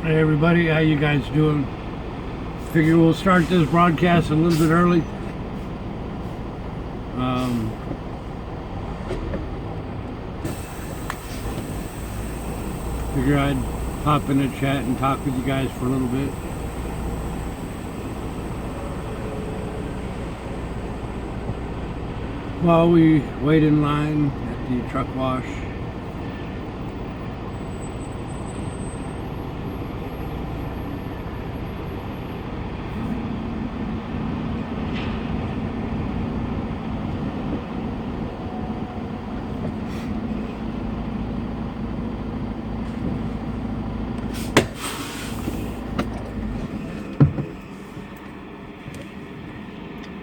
Hey everybody, how you guys doing? Figure we'll start this broadcast a little bit early. Figure I'd pop in a chat and talk with you guys for a little bit. While we wait in line at the truck wash.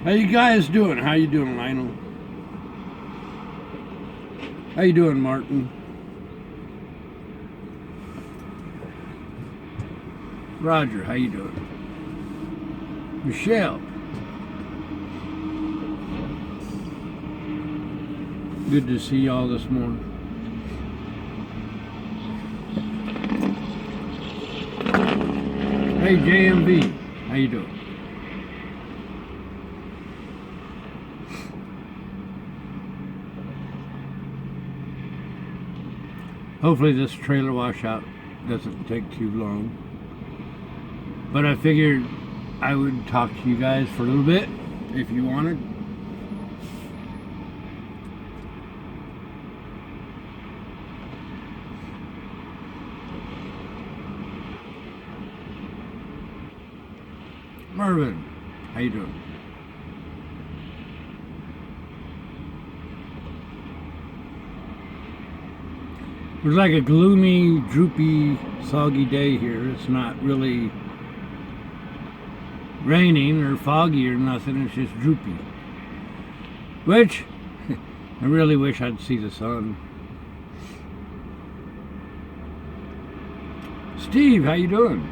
How you guys doing? How you doing, Lionel? How you doing, Martin? Roger, how you doing? Michelle. Good to see y'all this morning. Hey, JMV. How you doing? Hopefully this trailer washout doesn't take too long. But I figured I would talk to you guys for a little bit if you wanted. Marvin, how you doing? It was like a gloomy, droopy, soggy day here. It's not really raining or foggy or nothing. It's just droopy. Which, I really wish I'd see the sun. Steve, how you doing?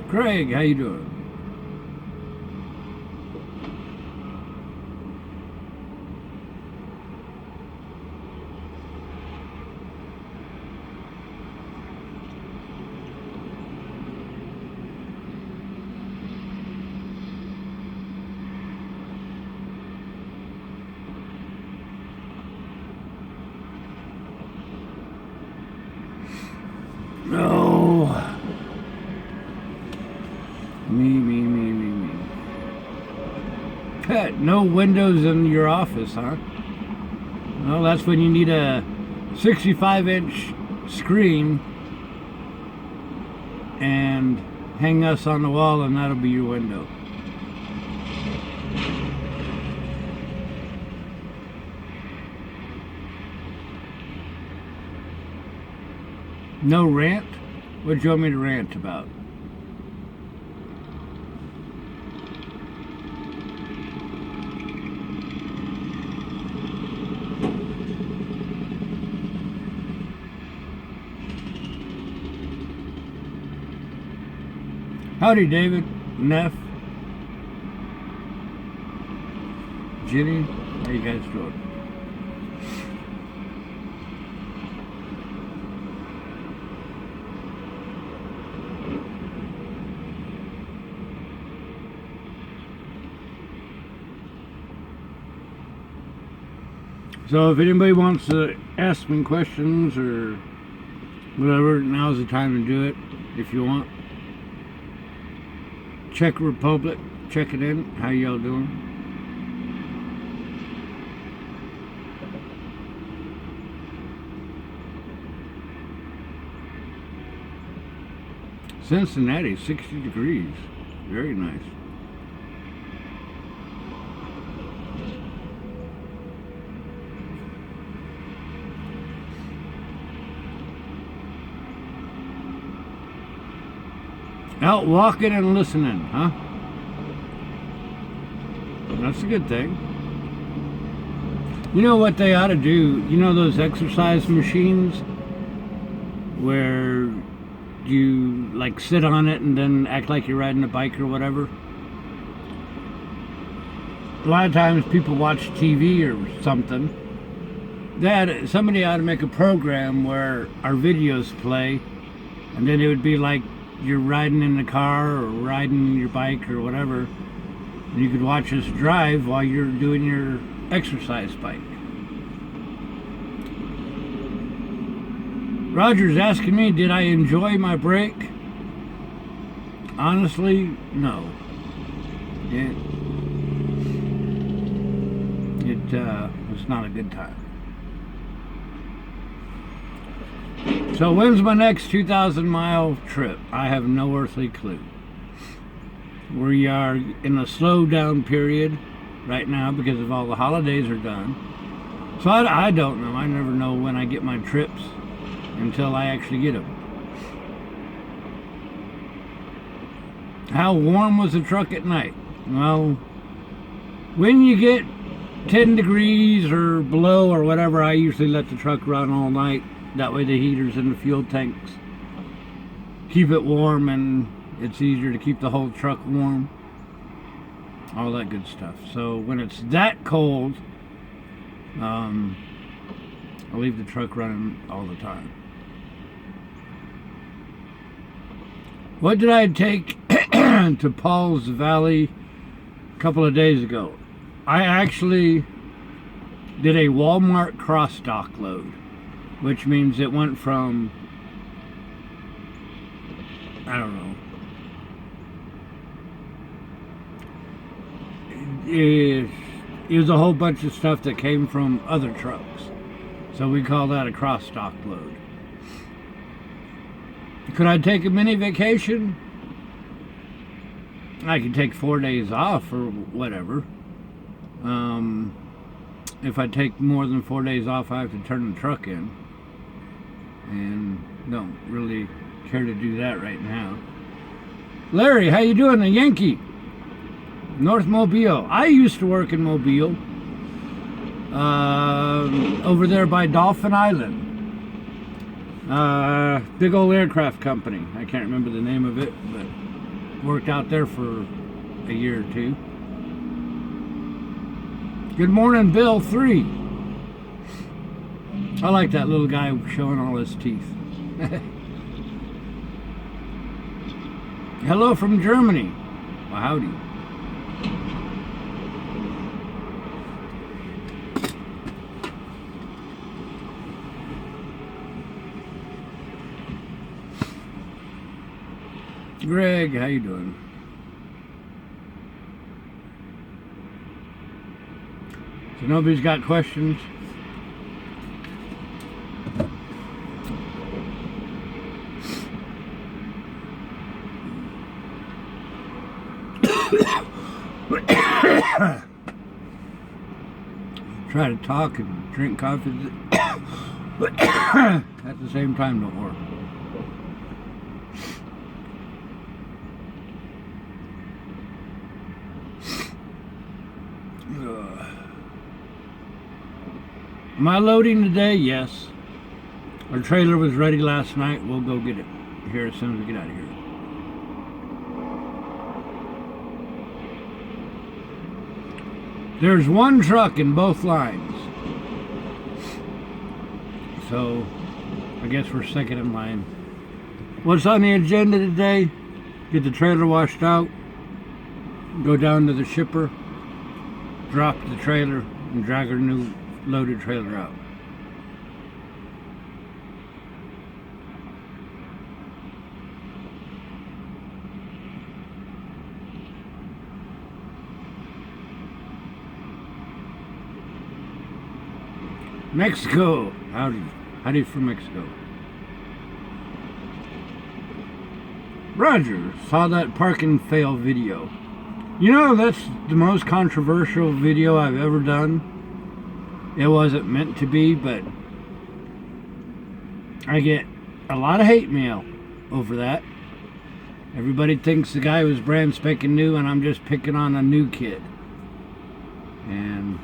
Craig, how you doing? No. Me. Pet, no windows in your office, huh? Well, that's when you need a 65-inch screen and hang us on the wall, and that'll be your window. No rant? What do you want me to rant about? Howdy, David, Neff, Jenny, how you guys doing? So if anybody wants to ask me questions or whatever, now's the time to do it if you want. Czech Republic, check it in. How y'all doing? Cincinnati, 60 degrees. Very nice. Out walking and listening, huh? That's a good thing. You know what they ought to do? You know those exercise machines where you like sit on it and then act like you're riding a bike or whatever? A lot of times people watch TV or something Somebody ought to make a program where our videos play, and then it would be like you're riding in the car or riding your bike or whatever, and you could watch us drive while you're doing your exercise bike. Roger's asking me, did I enjoy my break? Honestly, no. It was not a good time. So when's my next 2,000-mile trip? I have no earthly clue. We are in a slow down period right now because of all the holidays are done. So I don't know. I never know when I get my trips until I actually get them. How warm was the truck at night? Well, when you get 10 degrees or below or whatever, I usually let the truck run all night. That way the heaters and the fuel tanks keep it warm, and it's easier to keep the whole truck warm. All that good stuff. So when it's that cold, I leave the truck running all the time. What did I take to Paul's Valley a couple of days ago? I actually did a Walmart cross-dock load, which means it went from, I don't know, it was a whole bunch of stuff that came from other trucks. So we call that a cross-dock load. Could I take a mini vacation? I could take 4 days off or whatever. If I take more than 4 days off, I have to turn the truck in. And don't really care to do that right now. Larry, how you doing? A Yankee. North Mobile. I used to work in Mobile. Over there by Dolphin Island. Big old aircraft company. I can't remember the name of it, but worked out there for a year or two. Good morning, Bill 3. I like that little guy showing all his teeth. Hello from Germany. Well, howdy. Greg, how you doing? So nobody's got questions? Try to talk and drink coffee at the same time don't work. Am I loading today? Yes. Our trailer was ready last night. We'll go get it here as soon as we get out of here. There's one truck in both lines. So, I guess we're second in line. What's on the agenda today? Get the trailer washed out, go down to the shipper, drop the trailer, and drag our new loaded trailer out. Mexico. Howdy from Mexico. Roger, saw that parking fail video. You know, that's the most controversial video I've ever done. It wasn't meant to be, but I get a lot of hate mail over that. Everybody thinks the guy was brand spanking new and I'm just picking on a new kid. And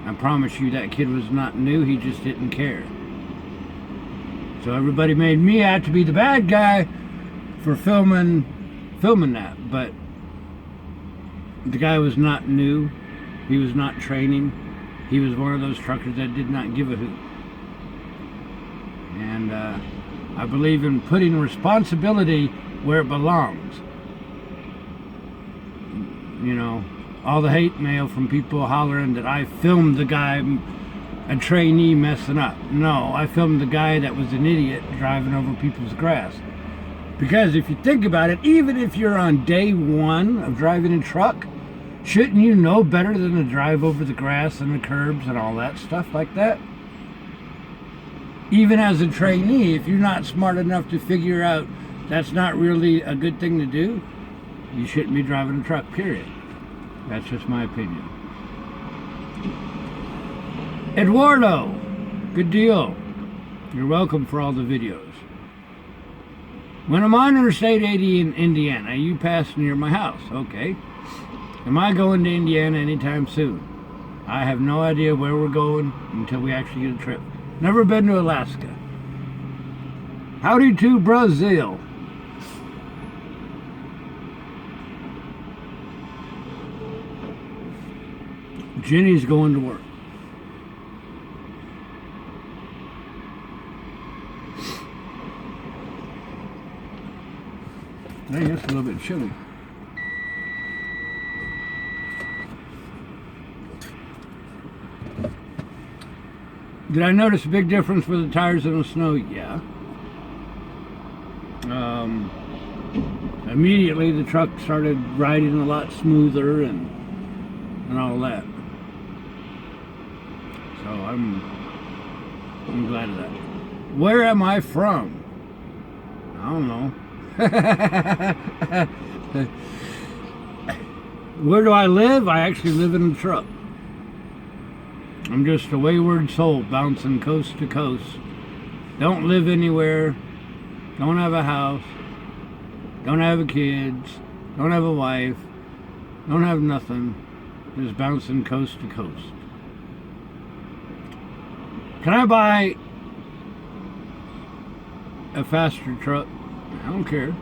I promise you that kid was not new, he just didn't care. So everybody made me out to be the bad guy for filming that, but the guy was not new, he was not training, he was one of those truckers that did not give a hoot. And I believe in putting responsibility where it belongs. You know, all the hate mail from people hollering that I filmed the guy, a trainee, messing up. No, I filmed the guy that was an idiot driving over people's grass. Because if you think about it, even if you're on day one of driving a truck, shouldn't you know better than to drive over the grass and the curbs and all that stuff like that? Even as a trainee, if you're not smart enough to figure out that's not really a good thing to do, you shouldn't be driving a truck, period. That's just my opinion. Eduardo, good deal. You're welcome for all the videos. When I'm on Interstate 80 in Indiana, you pass near my house. Okay. Am I going to Indiana anytime soon? I have no idea where we're going until we actually get a trip. Never been to Alaska. Howdy to Brazil. Jenny's going to work. Hey, it's a little bit chilly. Did I notice a big difference with the tires in the snow? Yeah. Immediately the truck started riding a lot smoother and all that. So I'm glad of that. Where am I from? I don't know. Where do I live? I actually live in a truck. I'm just a wayward soul bouncing coast to coast. Don't live anywhere. Don't have a house. Don't have kids. Don't have a wife. Don't have nothing. Just bouncing coast to coast. Can I buy a faster truck? I don't care.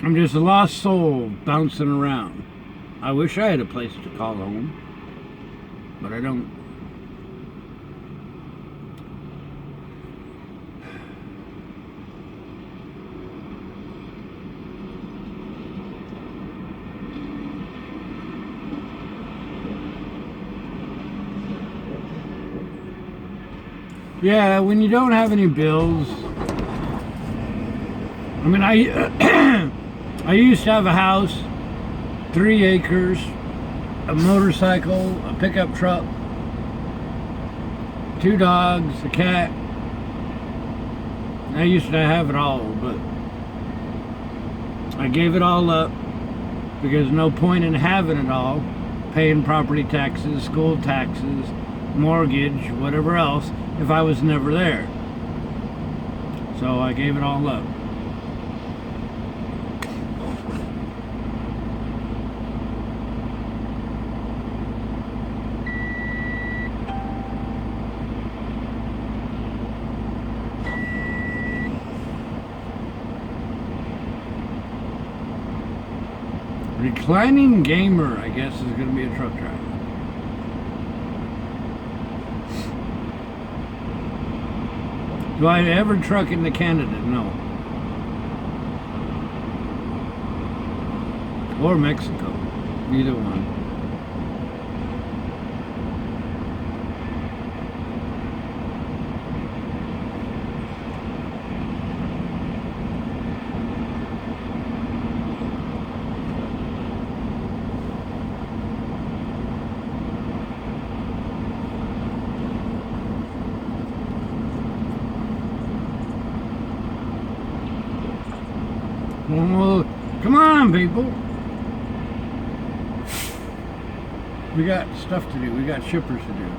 I'm just a lost soul bouncing around. I wish I had a place to call home, but I don't. Yeah, when you don't have any bills. I mean, I used to have a house, 3 acres, a motorcycle, a pickup truck, 2 dogs, a cat. I used to have it all, but I gave it all up because no point in having it all, paying property taxes, school taxes, mortgage, whatever else, if I was never there. So I gave it all up. Reclining gamer, I guess, is going to be a truck driver. Do I ever truck into Canada? No. Or Mexico. Either one. Well, come on, people. We got stuff to do. We got shippers to do.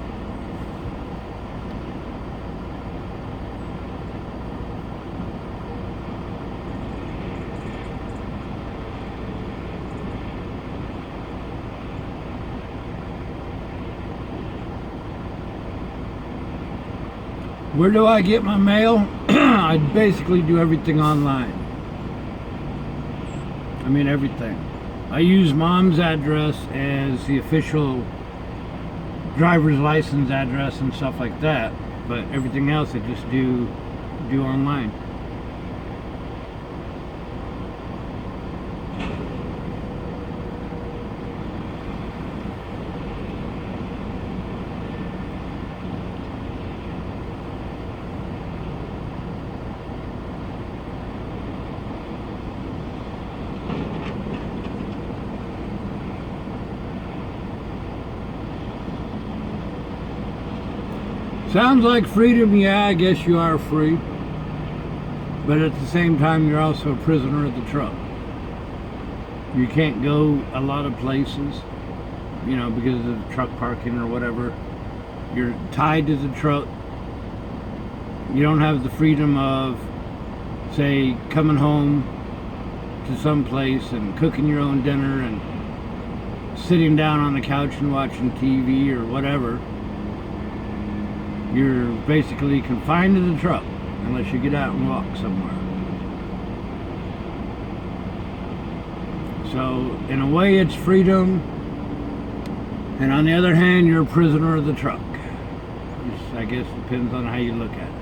Where do I get my mail? I basically do everything online. I mean, everything. I use mom's address as the official driver's license address and stuff like that, but everything else I just do online. Sounds like freedom, yeah, I guess you are free. But at the same time, you're also a prisoner of the truck. You can't go a lot of places, you know, because of truck parking or whatever. You're tied to the truck. You don't have the freedom of, say, coming home to some place and cooking your own dinner and sitting down on the couch and watching TV or whatever. You're basically confined to the truck unless you get out and walk somewhere. So in a way it's freedom, and on the other hand you're a prisoner of the truck. Which I guess depends on how you look at it.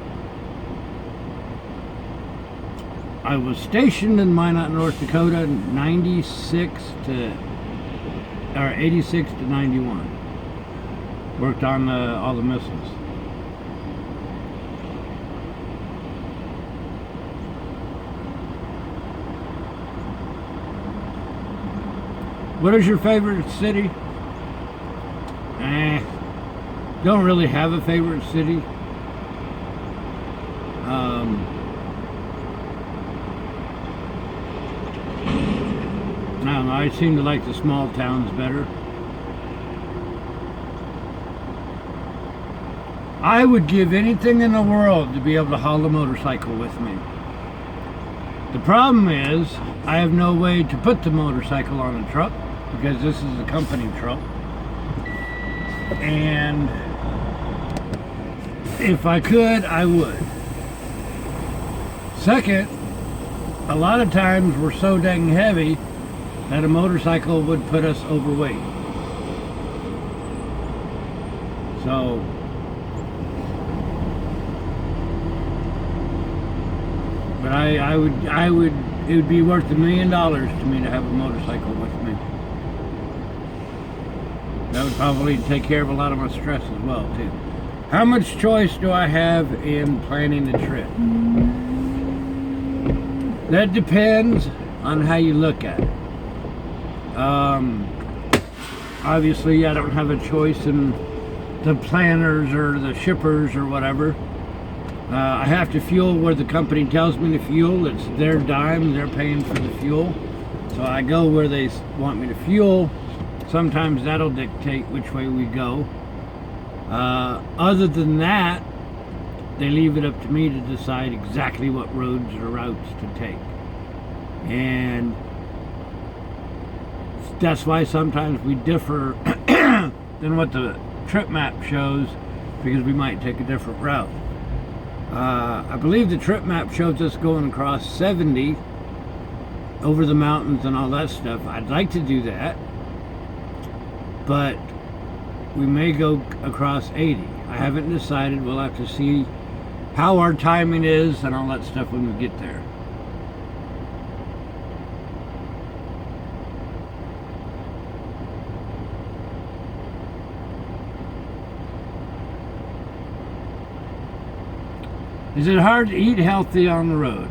I was stationed in Minot, North Dakota, 86 to 91. Worked on all the missiles. What is your favorite city? Don't really have a favorite city. I don't know, I seem to like the small towns better. I would give anything in the world to be able to haul a motorcycle with me. The problem is, I have no way to put the motorcycle on a truck, because this is a company truck. And if I could, I would. Second, a lot of times we're so dang heavy that a motorcycle would put us overweight. So but I would it would be worth $1 million to me to have a motorcycle with me. That would probably take care of a lot of my stress as well too. How much choice do I have in planning the trip? That depends on how you look at it. Obviously I don't have a choice in the planners or the shippers or whatever. I have to fuel where the company tells me to fuel. It's their dime, they're paying for the fuel. So I go where they want me to fuel. Sometimes that'll dictate which way we go. Other than that, they leave it up to me to decide exactly what roads or routes to take. And that's why sometimes we differ than what the trip map shows, because we might take a different route. I believe the trip map shows us going across 70 over the mountains and all that stuff. I'd like to do that, but we may go across 80. I haven't decided. We'll have to see how our timing is and all that stuff when we get there. Is it hard to eat healthy on the road?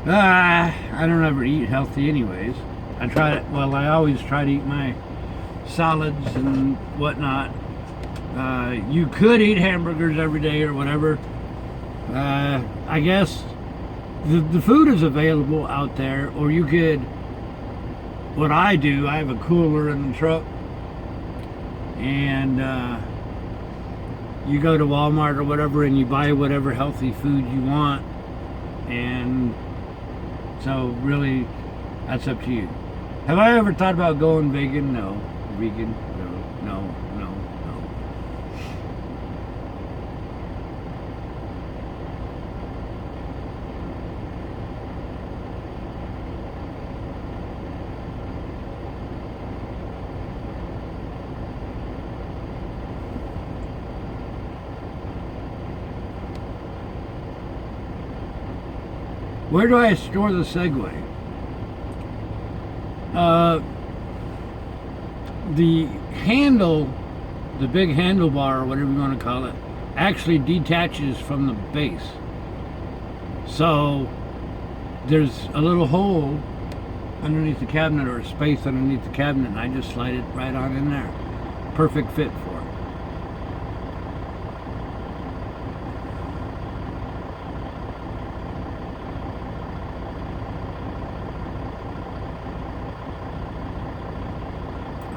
I don't ever eat healthy anyways. I always try to eat my salads and whatnot. You could eat hamburgers every day or whatever. I guess the food is available out there, or you could, what I do, I have a cooler in the truck, and you go to Walmart or whatever and you buy whatever healthy food you want, and so really that's up to you. Have I ever thought about going vegan? No. Vegan? No. Where do I store the Segway? The handle, the big handlebar, or whatever you want to call it, actually detaches from the base. So there's a little hole underneath the cabinet, or a space underneath the cabinet, and I just slide it right on in there. Perfect fit for it.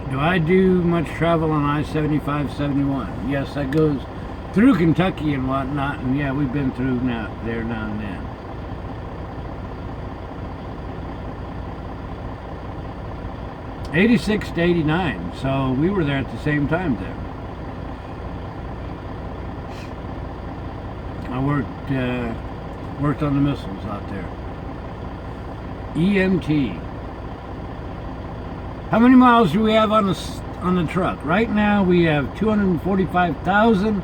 Do I do much travel on I-75, 71? Yes, that goes through Kentucky and whatnot, and yeah, we've been through there now and then. '86 to '89, so we were there at the same time there. I worked on the missiles out there. EMT. How many miles do we have on the truck? Right now we have 245,007.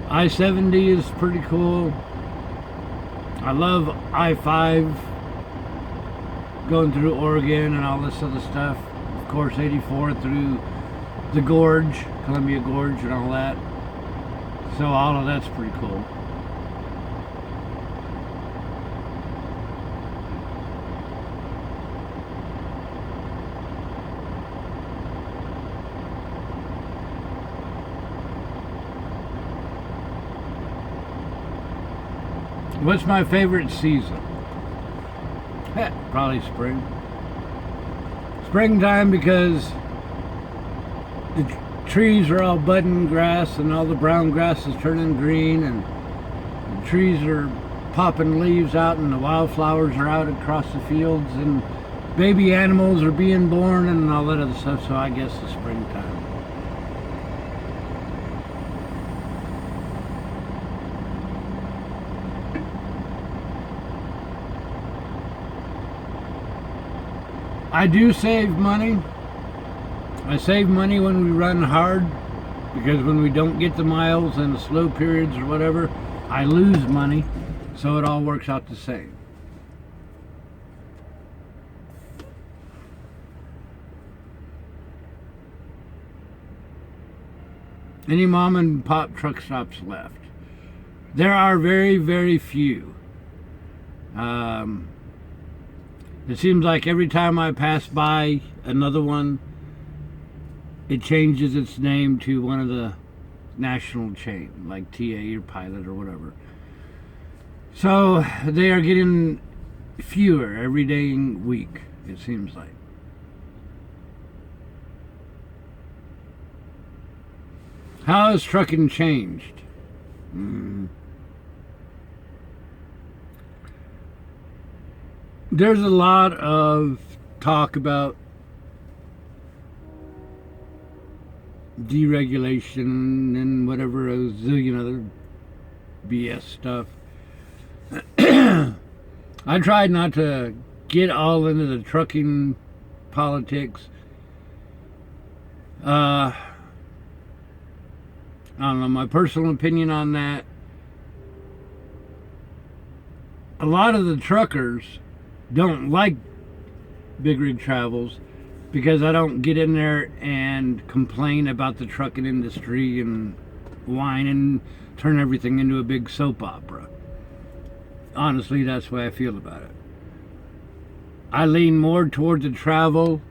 I-70 is pretty cool. I love I-5 going through Oregon and all this other stuff. Of course, 84 through the Gorge, Columbia Gorge and all that. So all of that's pretty cool. What's my favorite season? Probably spring. Springtime, because the trees are all budding grass and all the brown grass is turning green, and the trees are popping leaves out and the wildflowers are out across the fields, and baby animals are being born and all that other stuff. So I guess the springtime. I do save money. I save money when we run hard, because when we don't get the miles and the slow periods or whatever, I lose money. So it all works out the same. Any mom and pop truck stops left? There are very, very few. It seems like every time I pass by another one, it changes its name to one of the national chain, like TA or Pilot or whatever. So they are getting fewer every day and week, it seems like. How has trucking changed? There's a lot of talk about deregulation and whatever, a zillion other BS stuff. I tried not to get all into the trucking politics. I don't know, my personal opinion on that. A lot of the truckers don't like Big Rig Travels because I don't get in there and complain about the trucking industry and whine and turn everything into a big soap opera. Honestly, that's the way I feel about it. I lean more toward the travel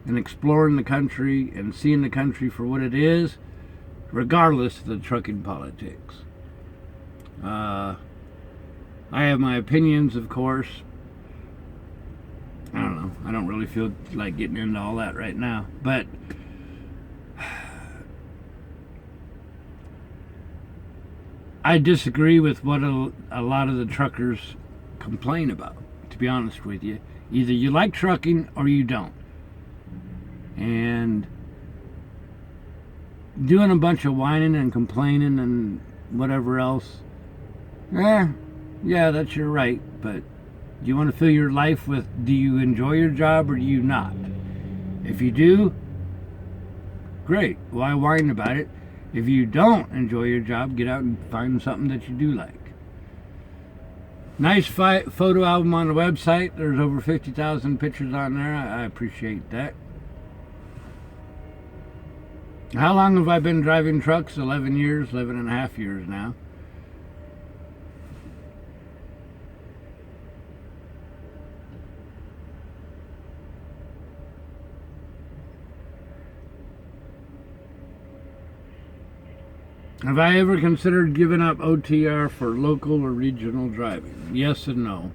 and exploring the country and seeing the country for what it is, regardless of the trucking politics. I have my opinions, of course. I don't know. I don't really feel like getting into all that right now. But I disagree with what a lot of the truckers complain about, to be honest with you. Either you like trucking or you don't. And doing a bunch of whining and complaining and whatever else, yeah, that's your right, but do you want to fill your life with, do you enjoy your job or do you not? If you do, great. Why whine about it? If you don't enjoy your job, get out and find something that you do like. Nice photo album on the website. There's over 50,000 pictures on there. I appreciate that. How long have I been driving trucks? 11 years, 11 and a half years now. Have I ever considered giving up OTR for local or regional driving? Yes and no.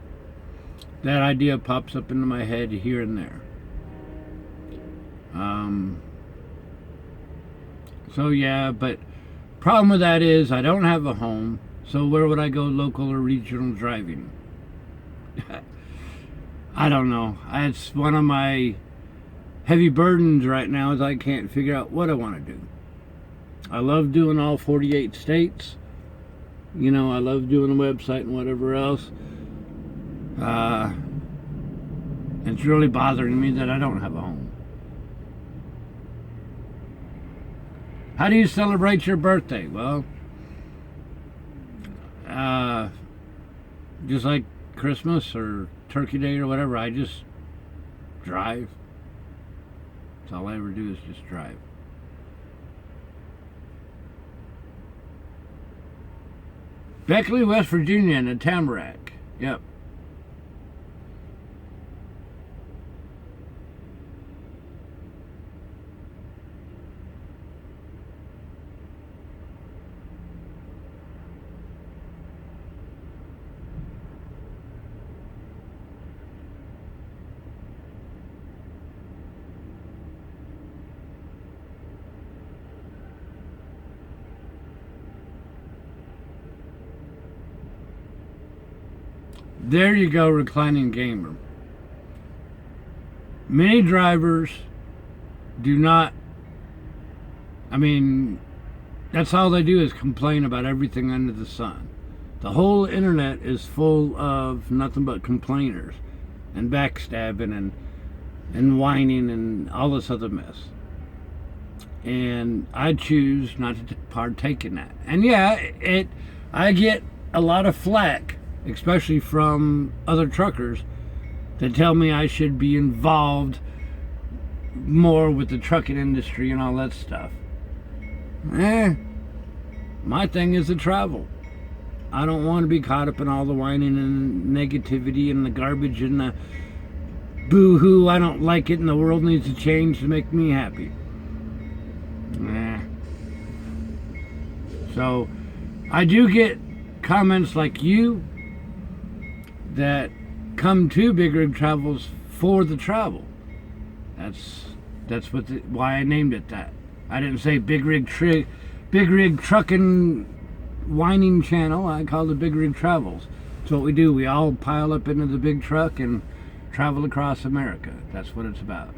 That idea pops up into my head here and there. So yeah, but problem with that is I don't have a home, so where would I go local or regional driving? I don't know. It's one of my heavy burdens right now is I can't figure out what I want to do. I love doing all 48 states. You know, I love doing the website and whatever else. It's really bothering me that I don't have a home. How do you celebrate your birthday? Well, just like Christmas or Turkey Day or whatever, I just drive. That's all I ever do is just drive. Beckley, West Virginia, and a Tamarack. Yep. There you go, reclining gamer. Many drivers do not, I mean, that's all they do is complain about everything under the sun. The whole internet is full of nothing but complainers and backstabbing and whining and all this other mess. And I choose not to partake in that. And yeah, I get a lot of flack, especially from other truckers that tell me I should be involved more with the trucking industry and all that stuff. My thing is to travel. I don't want to be caught up in all the whining and negativity and the garbage and the boo-hoo, I don't like it and the world needs to change to make me happy. So I do get comments like you that come to BigRigTravels for the travel. That's why I named it that. I didn't say Big Rig Trucking Whining Channel. I called it BigRigTravels. That's what we do. We all pile up into the big truck and travel across America. That's what it's about.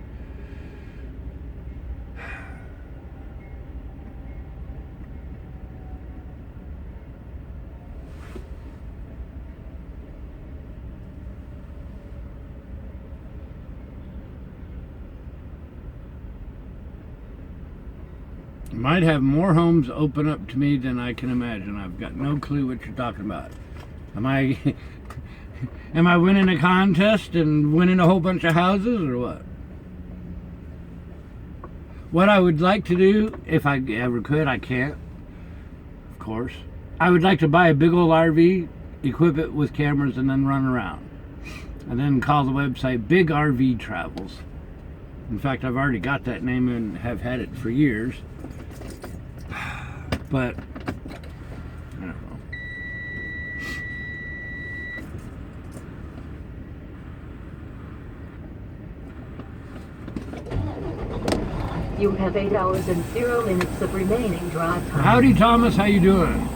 Might have more homes open up to me than I can imagine. I've got no clue what you're talking about. Am I winning a contest and winning a whole bunch of houses or what? What I would like to do, if I ever could, I can't, of course. I would like to buy a big old RV, equip it with cameras, and then run around. And then call the website BigRigTravels. In fact, I've already got that name and have had it for years. But I don't know. You have 8 hours and 0 minutes of remaining drive time. Howdy, Thomas. How you doing?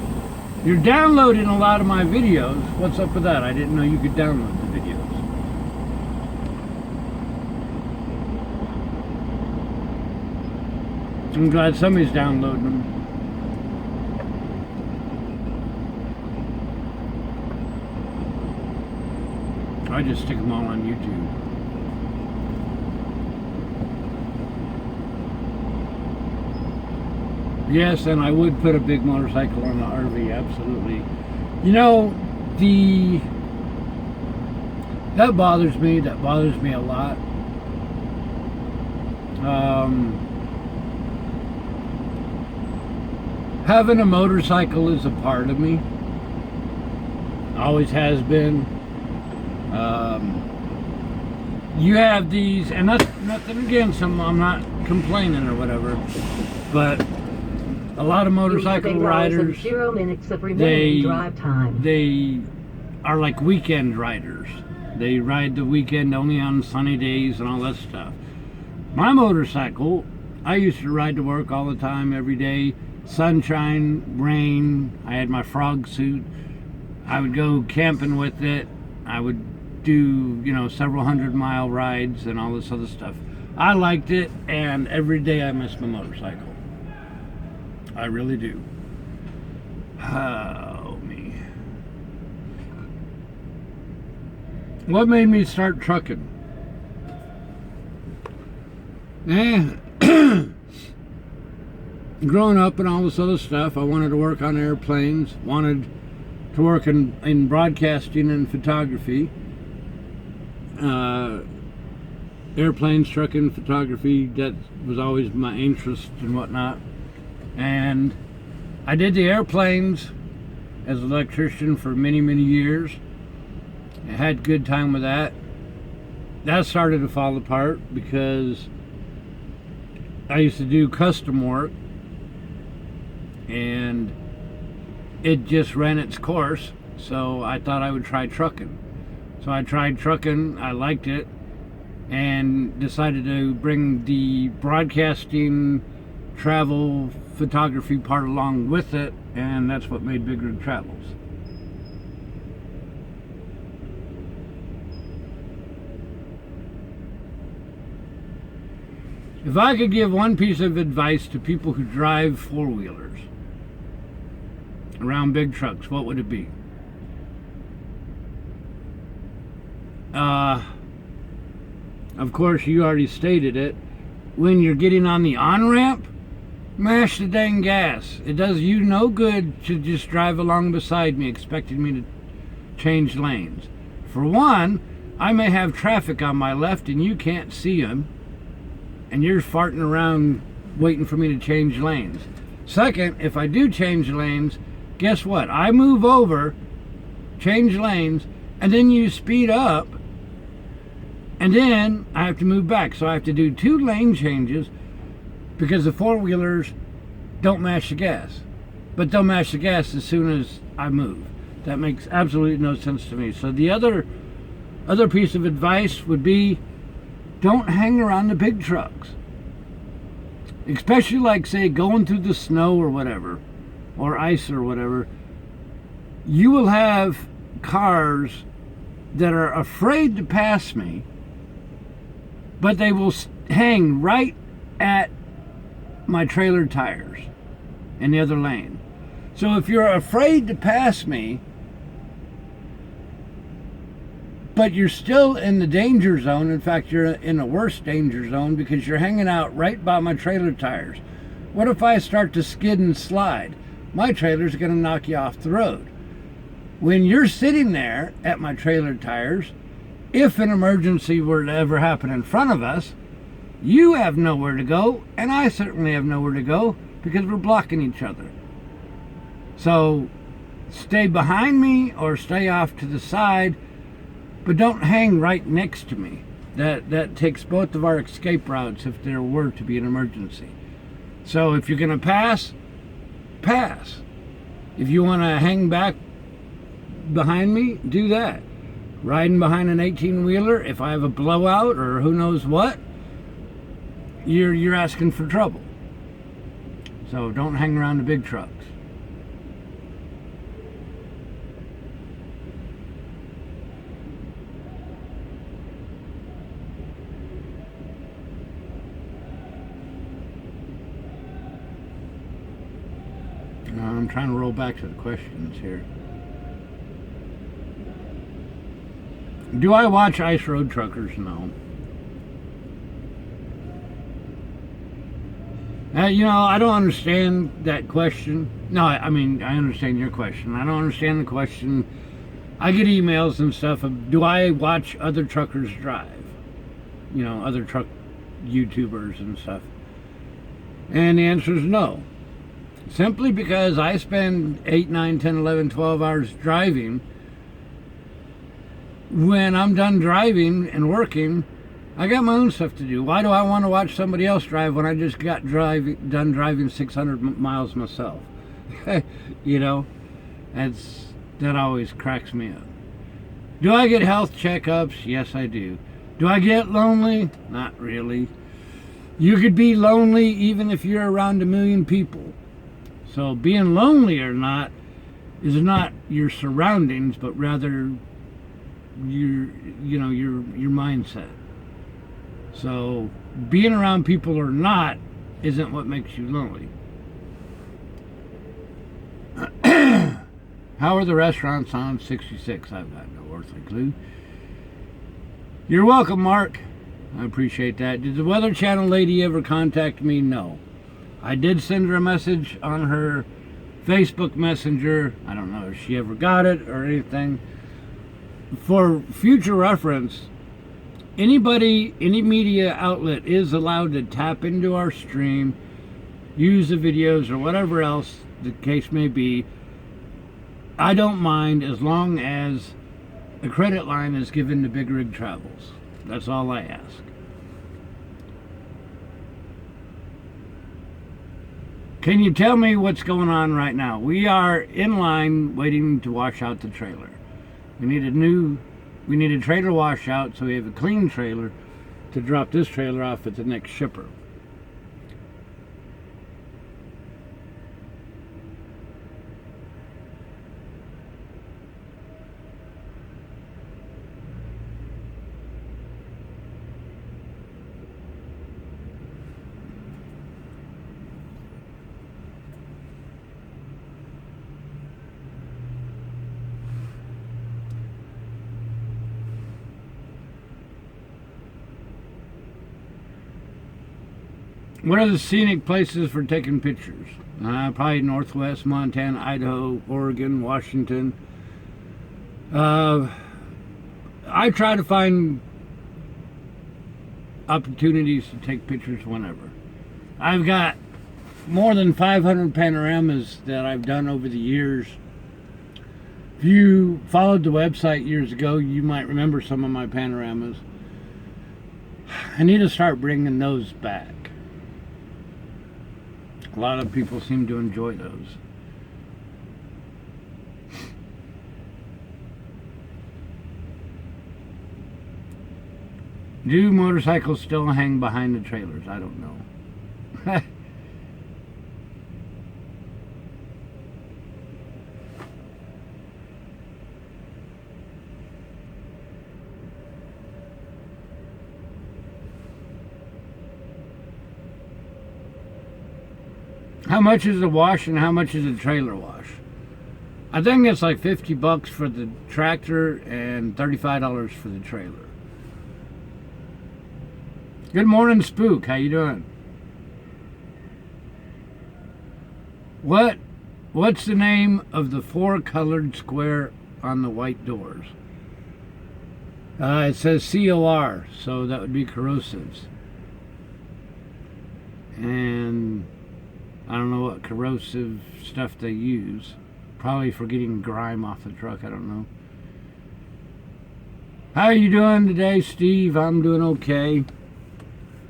You're downloading a lot of my videos. What's up with that? I didn't know you could download the videos. I'm glad somebody's downloading them. I just stick them all on YouTube. Yes, and I would put a big motorcycle on the RV, absolutely. You know, that bothers me. That bothers me a lot. Having a motorcycle is a part of me. Always has been. You have these, and that's nothing against them. I'm not complaining or whatever, but a lot of motorcycle riders, 0 minutes of remaining drive time. They are like weekend riders. They ride the weekend only on sunny days and all that stuff. My motorcycle, I used to ride to work all the time, every day. Sunshine, rain. I had my frog suit. I would go camping with it. I would do, several 100-mile rides and all this other stuff. I liked it, and every day I miss my motorcycle. I really do. Oh, me. What made me start trucking? Growing up and all this other stuff, I wanted to work on airplanes, wanted to work in broadcasting and photography. Airplanes, trucking, photography, that was always my interest and whatnot. And I did the airplanes as an electrician for many, many years. I had a good time with that. That started to fall apart because I used to do custom work, and it just ran its course. So I thought I would try trucking. So I tried trucking, I liked it, and decided to bring the broadcasting, travel, photography part along with it, and that's what made BigRigTravels. If I could give one piece of advice to people who drive four-wheelers around big trucks, what would it be? Of course, you already stated it. When you're getting on the on-ramp, mash the dang gas. It does you no good to just drive along beside me expecting me to change lanes. For one, I may have traffic on my left and you can't see them, and you're farting around waiting for me to change lanes. Second, if I do change lanes, guess what? I move over, change lanes, and then you speed up, and then I have to move back. So I have to do 2 lane changes because the four-wheelers don't mash the gas. But they'll mash the gas as soon as I move. That makes absolutely no sense to me. So the other piece of advice would be, don't hang around the big trucks. Especially like, say, going through the snow or whatever, or ice or whatever. You will have cars that are afraid to pass me, but they will hang right at my trailer tires in the other lane. So if you're afraid to pass me, but you're still in the danger zone, in fact, you're in a worse danger zone because you're hanging out right by my trailer tires. What if I start to skid and slide? My trailer's going to knock you off the road. When you're sitting there at my trailer tires, if an emergency were to ever happen in front of us, you have nowhere to go, and I certainly have nowhere to go because we're blocking each other. So stay behind me or stay off to the side, but don't hang right next to me. That takes both of our escape routes if there were to be an emergency. So if you're going to pass, pass. If you want to hang back behind me, do that. Riding behind an 18-wheeler, if I have a blowout or who knows what, you're asking for trouble. So don't hang around the big trucks. I'm trying to roll back to the questions here. Do I watch Ice Road Truckers? No. I don't understand that question. No, I mean, I understand your question. I don't understand the question. I get emails and stuff of, do I watch other truckers drive? Other truck YouTubers and stuff. And the answer is no. Simply because I spend 8, 9, 10, 11, 12 hours driving. When I'm done driving and working, I got my own stuff to do. Why do I want to watch somebody else drive when I just got done driving 600 miles myself? That always cracks me up. Do I get health checkups? Yes, I do. Do I get lonely? Not really. You could be lonely even if you're around 1 million people. So being lonely or not is not your surroundings, but rather your mindset. So being around people or not isn't what makes you lonely. How are the restaurants on 66? I've got no earthly clue. You're welcome, Mark. I appreciate that. Did the Weather Channel lady ever contact me? No. I did send her a message on her Facebook Messenger. I don't know if she ever got it or anything. For future reference, anybody, any media outlet is allowed to tap into our stream, use the videos or whatever else the case may be. I don't mind as long as a credit line is given to Big Rig Travels. That's all I ask. Can you tell me what's going on right now? We are in line waiting to wash out the trailer. We need a trailer washout so we have a clean trailer to drop this trailer off at the next shipper. What are the scenic places for taking pictures? Probably Northwest, Montana, Idaho, Oregon, Washington. I try to find opportunities to take pictures whenever. I've got more than 500 panoramas that I've done over the years. If you followed the website years ago, you might remember some of my panoramas. I need to start bringing those back. A lot of people seem to enjoy those. Do motorcycles still hang behind the trailers? I don't know. How much is a wash and how much is a trailer wash? I think it's like $50 for the tractor and $35 for the trailer. Good morning, Spook. How you doing? What's the name of the 4-colored square on the white doors? It says COR, so that would be corrosives. And I don't know what corrosive stuff they use. Probably for getting grime off the truck, I don't know. How are you doing today, Steve? I'm doing okay.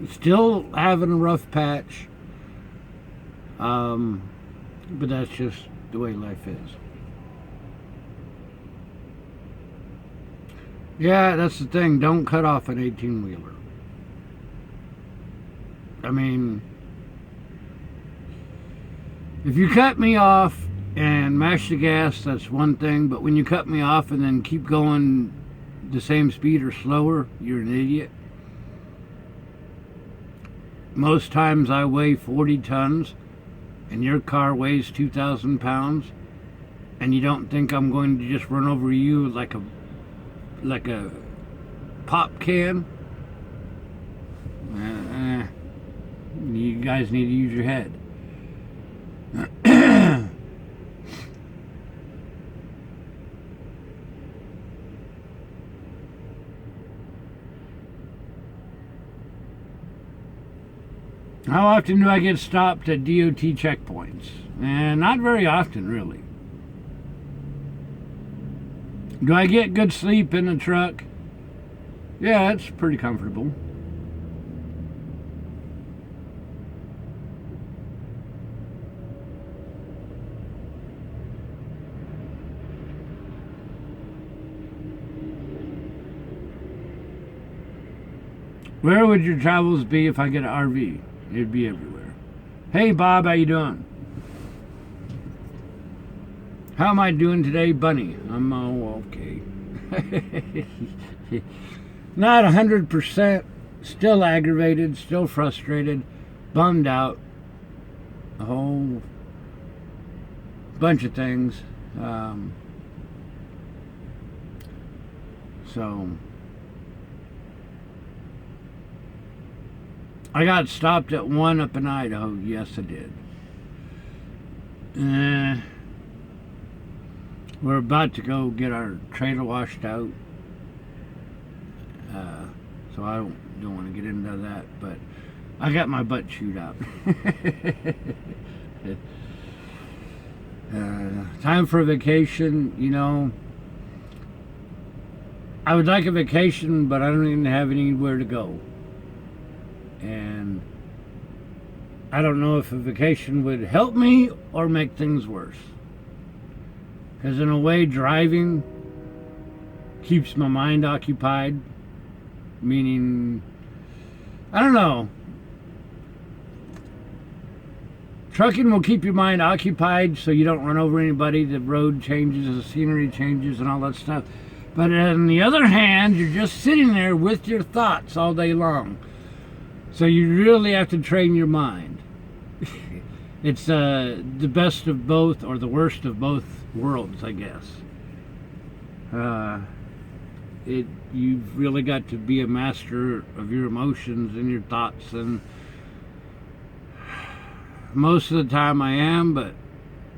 Still having a rough patch. But that's just the way life is. Yeah, that's the thing. Don't cut off an 18-wheeler. I mean, if you cut me off and mash the gas, that's one thing. But when you cut me off and then keep going the same speed or slower, you're an idiot. Most times I weigh 40 tons and your car weighs 2,000 pounds and you don't think I'm going to just run over you like a pop can? You guys need to use your head. How often do I get stopped at DOT checkpoints? Not very often, really. Do I get good sleep in the truck? Yeah, it's pretty comfortable. Where would your travels be if I get an RV? It'd be everywhere. Hey Bob, how you doing? How am I doing today, Bunny? I'm okay. Not 100%. Still aggravated, still frustrated, bummed out. A whole bunch of things. So I got stopped at 1 up in Idaho. Yes, I did. We're about to go get our trailer washed out. So I don't want to get into that, but I got my butt chewed out. Time for a vacation, you know. I would like a vacation, but I don't even have anywhere to go. And I don't know if a vacation would help me or make things worse. Because in a way, driving keeps my mind occupied. Meaning, I don't know. Trucking will keep your mind occupied so you don't run over anybody. The road changes, the scenery changes, and all that stuff. But on the other hand, you're just sitting there with your thoughts all day long. So you really have to train your mind. It's the best of both, or the worst of both worlds, I guess. You've really got to be a master of your emotions and your thoughts, and most of the time I am, but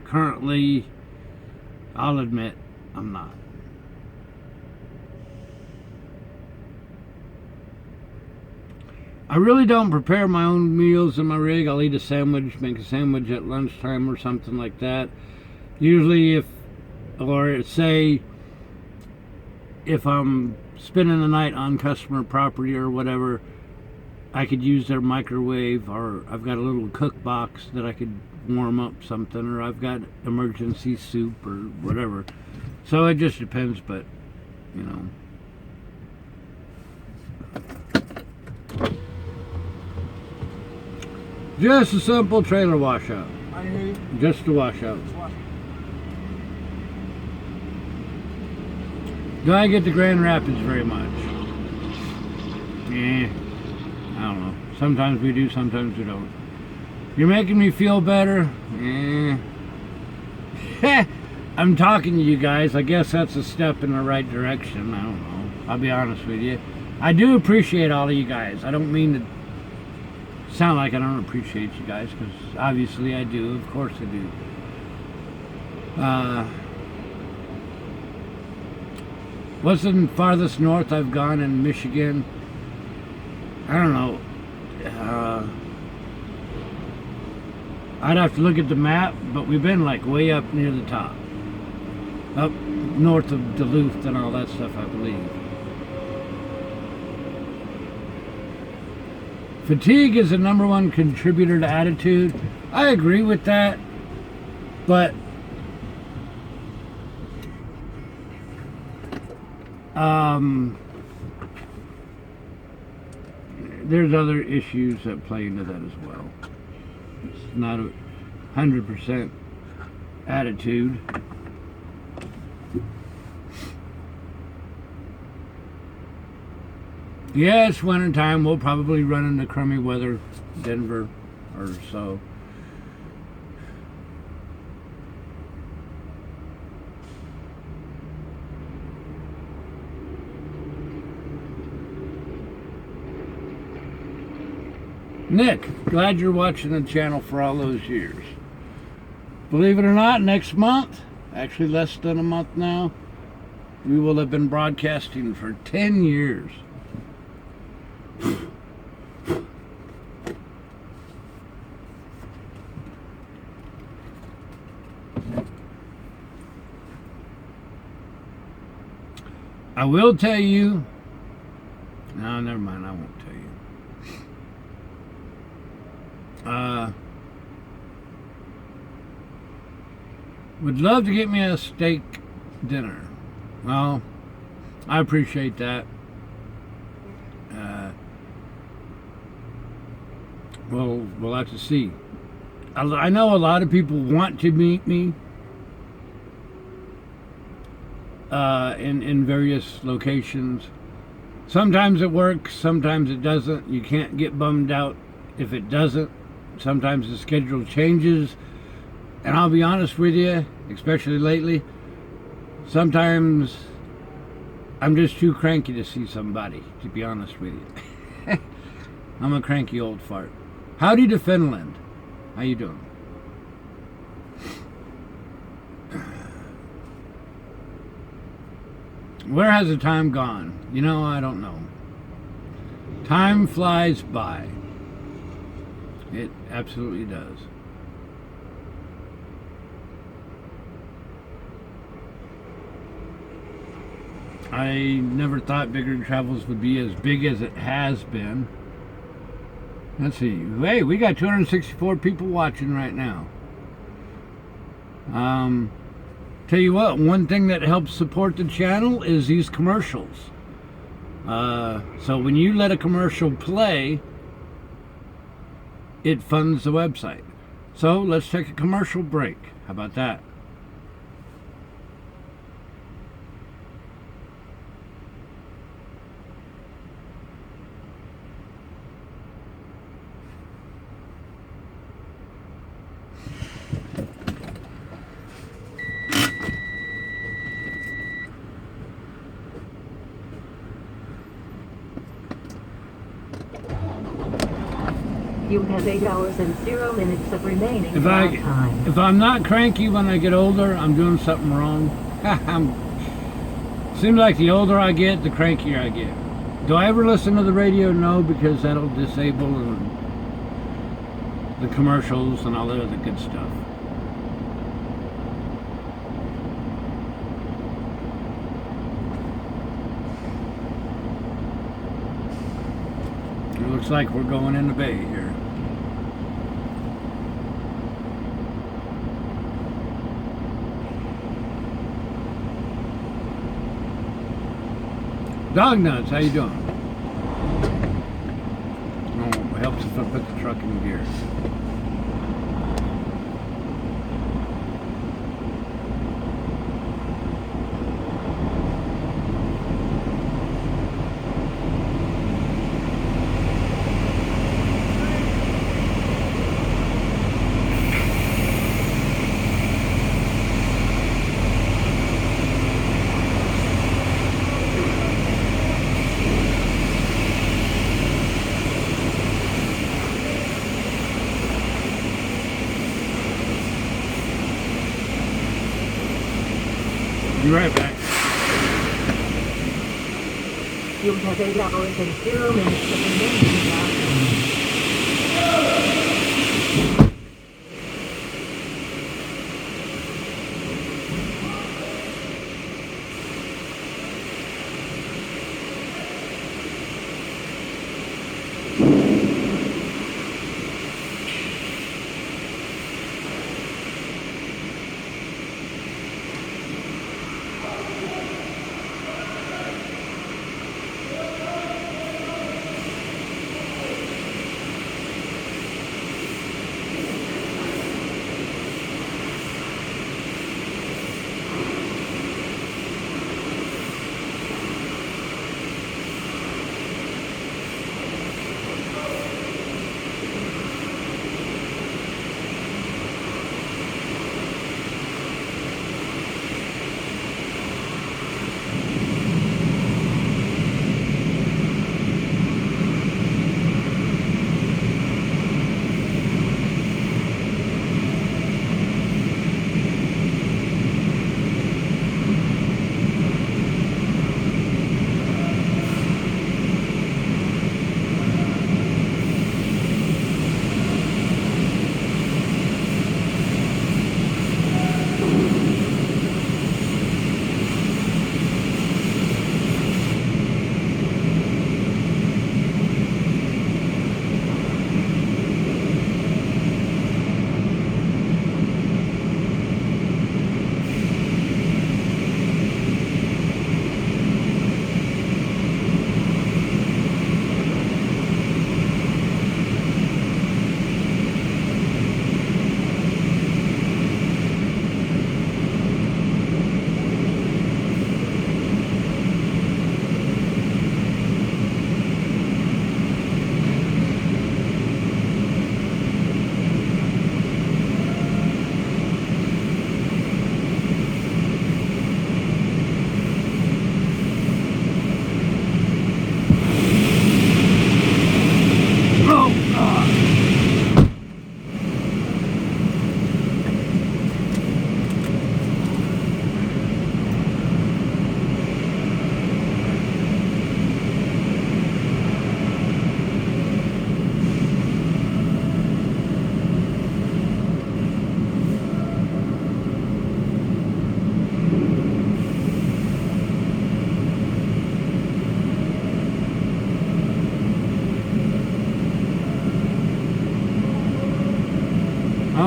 currently, I'll admit, I'm not. I really don't prepare my own meals in my rig. I'll eat a sandwich, make a sandwich at lunchtime or something like that. Usually if I'm spending the night on customer property or whatever, I could use their microwave, or I've got a little cook box that I could warm up something, or I've got emergency soup or whatever. So it just depends, but, you know. Just a simple trailer washout. I hear you. Just a washout. Do I get to Grand Rapids very much? I don't know. Sometimes we do, sometimes we don't. You're making me feel better? I'm talking to you guys. I guess that's a step in the right direction. I don't know. I'll be honest with you. I do appreciate all of you guys. I don't mean to sound like I don't appreciate you guys, because obviously I do. Of course I do. What's the farthest north I've gone in Michigan? I don't know. I'd have to look at the map, but we've been like way up near the top. Up north of Duluth and all that stuff, I believe. Fatigue is the #1 contributor to attitude. I agree with that, but there's other issues that play into that as well. It's not 100% attitude. Yeah, it's winter time. We'll probably run into crummy weather, Denver or so. Nick, glad you're watching the channel for all those years. Believe it or not, next month, actually less than a month now, we will have been broadcasting for 10 years. I will tell you, no, never mind, I won't tell you. Would love to get me a steak dinner. Well, I appreciate that. We'll have to see. I know a lot of people want to meet me in various locations. Sometimes it works, sometimes it doesn't. You can't get bummed out if it doesn't. Sometimes the schedule changes. And I'll be honest with you, especially lately, sometimes I'm just too cranky to see somebody, to be honest with you. I'm a cranky old fart. Howdy to Finland. How you doing? Where has the time gone? You know, I don't know. Time flies by. It absolutely does. I never thought BigRigTravels would be as big as it has been. Let's see. Hey, we got 264 people watching right now. Tell you what, one thing that helps support the channel is these commercials. So when you let a commercial play, it funds the website. So let's take a commercial break. How about that? You have 8 hours and 0 minutes of remaining time. If I'm not cranky when I get older, I'm doing something wrong. Seems like the older I get, the crankier I get. Do I ever listen to the radio? No, because that'll disable the commercials and all that other good stuff. It looks like we're going in the bay here. Dog Nuts, how you doing? Oh, it helps if I put the truck in gear. Be right back. You have 8 hours and 0 minutes of remaining time.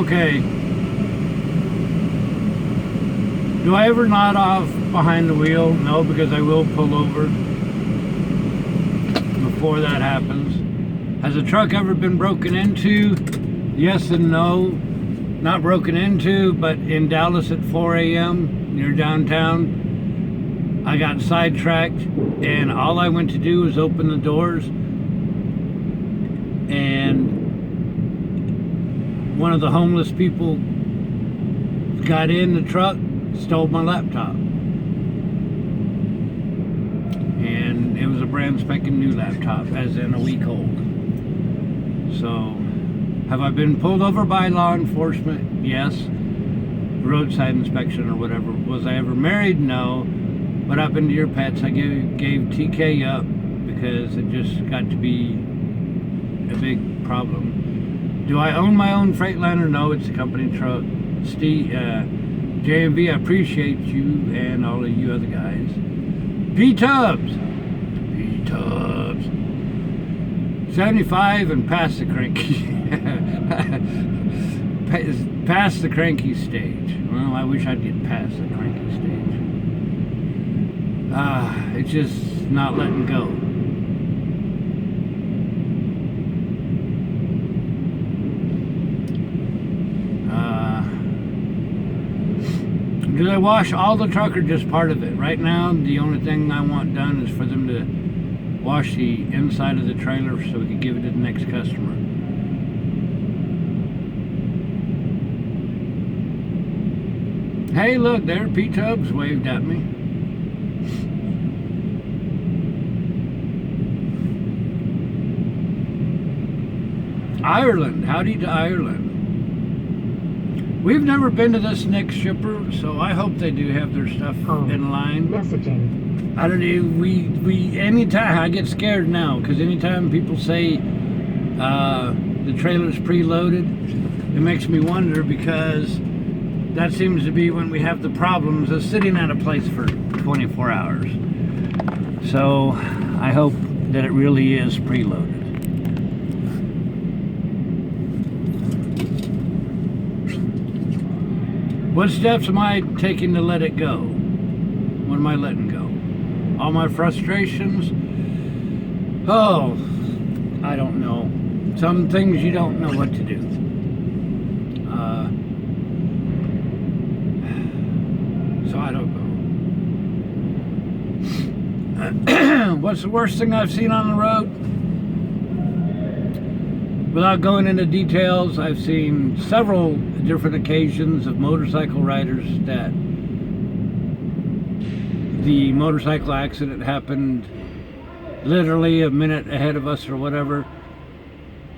Okay. Do I ever nod off behind the wheel? No, because I will pull over before that happens. Has a truck ever been broken into? Yes and no. Not broken into, but in Dallas at 4 a.m. near downtown, I got sidetracked, and all I went to do was open the doors, and one of the homeless people got in the truck, stole my laptop. And it was a brand spanking new laptop, as in a week old. So, have I been pulled over by law enforcement? Yes. Roadside inspection or whatever. Was I ever married? No. What happened to your pets? I gave TK up because it just got to be a big problem. Do I own my own Freightliner? No, it's a company truck. Steve, JMV, I appreciate you and all of you other guys. P-Tubbs. 75 and past the cranky. Past the cranky stage. Well, I wish I'd get past the cranky stage. It's just not letting go. Do they wash all the truck or just part of it? Right now, the only thing I want done is for them to wash the inside of the trailer so we can give it to the next customer. Hey, look, there, P-Tubbs waved at me. Ireland, howdy to Ireland. We've never been to this next shipper, so I hope they do have their stuff in line. Messaging. I don't know, we anytime, I get scared now, because anytime people say the trailer's preloaded, it makes me wonder, because that seems to be when we have the problems of sitting at a place for 24 hours. So I hope that it really is preloaded. What steps am I taking to let it go? What am I letting go? All my frustrations? Oh, I don't know. Some things you don't know what to do. So I don't know. What's the worst thing I've seen on the road? Without going into details, I've seen several different occasions of motorcycle riders that the motorcycle accident happened literally a minute ahead of us or whatever,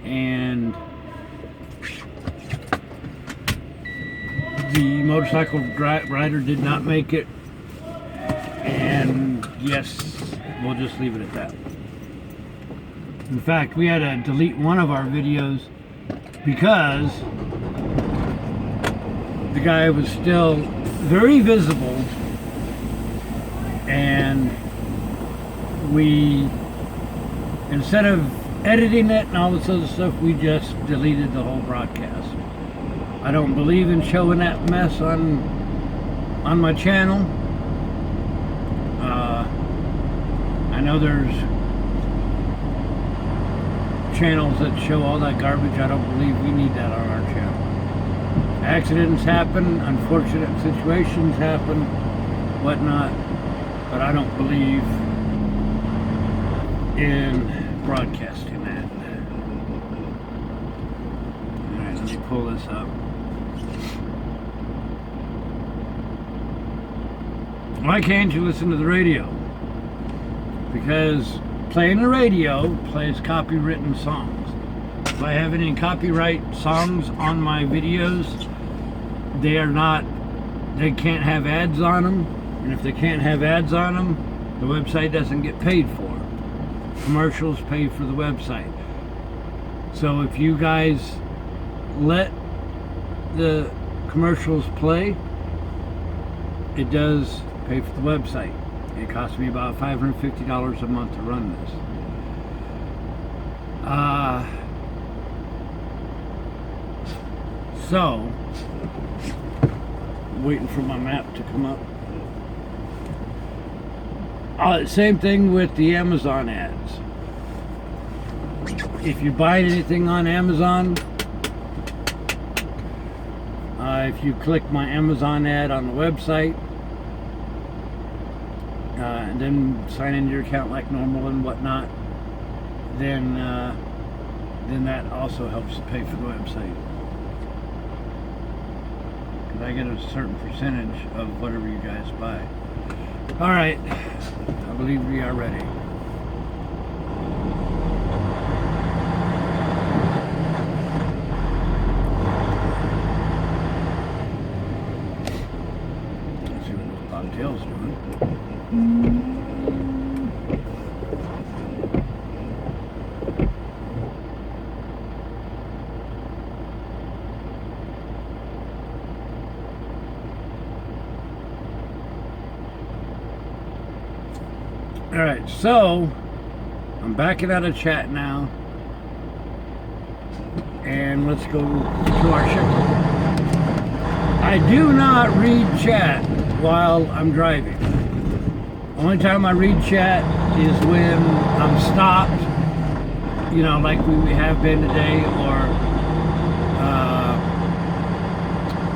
and the motorcycle rider did not make it, and yes, we'll just leave it at that. In fact, we had to delete one of our videos because the guy was still very visible, and we, instead of editing it and all this other stuff, we just deleted the whole broadcast. I don't believe in showing that mess on my channel. I know there's channels that show all that garbage. I don't believe we need that on our channel. Accidents happen, unfortunate situations happen, whatnot, but I don't believe in broadcasting that. Alright, let me pull this up. Why can't you listen to the radio? Because playing the radio plays copywritten songs. If I have any copyright songs on my videos, they can't have ads on them, and if they can't have ads on them, the website doesn't get paid for. Commercials pay for the website. So if you guys let the commercials play, it does pay for the website. It costs me about $550 a month to run this. So, waiting for my map to come up. Same thing with the Amazon ads. If you buy anything on Amazon, if you click my Amazon ad on the website, and then sign into your account like normal and whatnot, then that also helps pay for the website. Because I get a certain percentage of whatever you guys buy. All right, I believe we are ready. Let's see what this bobtail's doing. Alright, so I'm backing out of chat now, and let's go to our shipper. I do not read chat while I'm driving. Only time I read chat is when I'm stopped, you know, like we have been today, or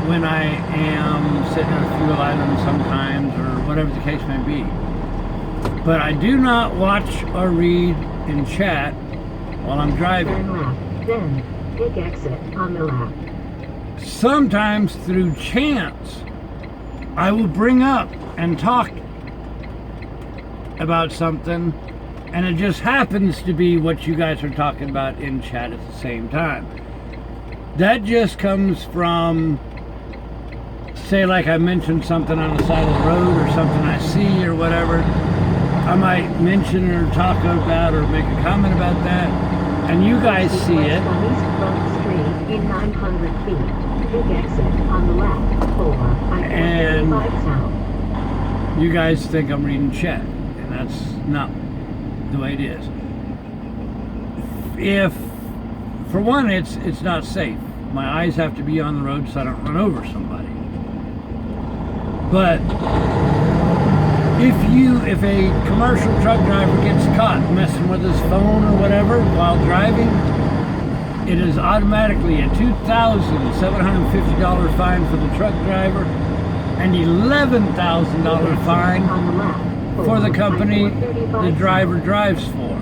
when I am sitting at a fuel island sometimes, or whatever the case may be. But I do not watch or read in chat while I'm driving. Turn left, then take exit on the left. Sometimes through chance, I will bring up and talk about something, and it just happens to be what you guys are talking about in chat at the same time. That just comes from, say, like I mentioned something on the side of the road or something I see or whatever. I might mention or talk about or make a comment about that, and you guys see it. On East Front Street in 900 feet. Take exit on the left for I-435 South. You guys think I'm reading chat, and that's not the way it is. If, for one, it's not safe. My eyes have to be on the road so I don't run over somebody. But if a commercial truck driver gets caught messing with his phone or whatever while driving, it is automatically a $2,750 fine for the truck driver and $11,000 fine for the company the driver drives for.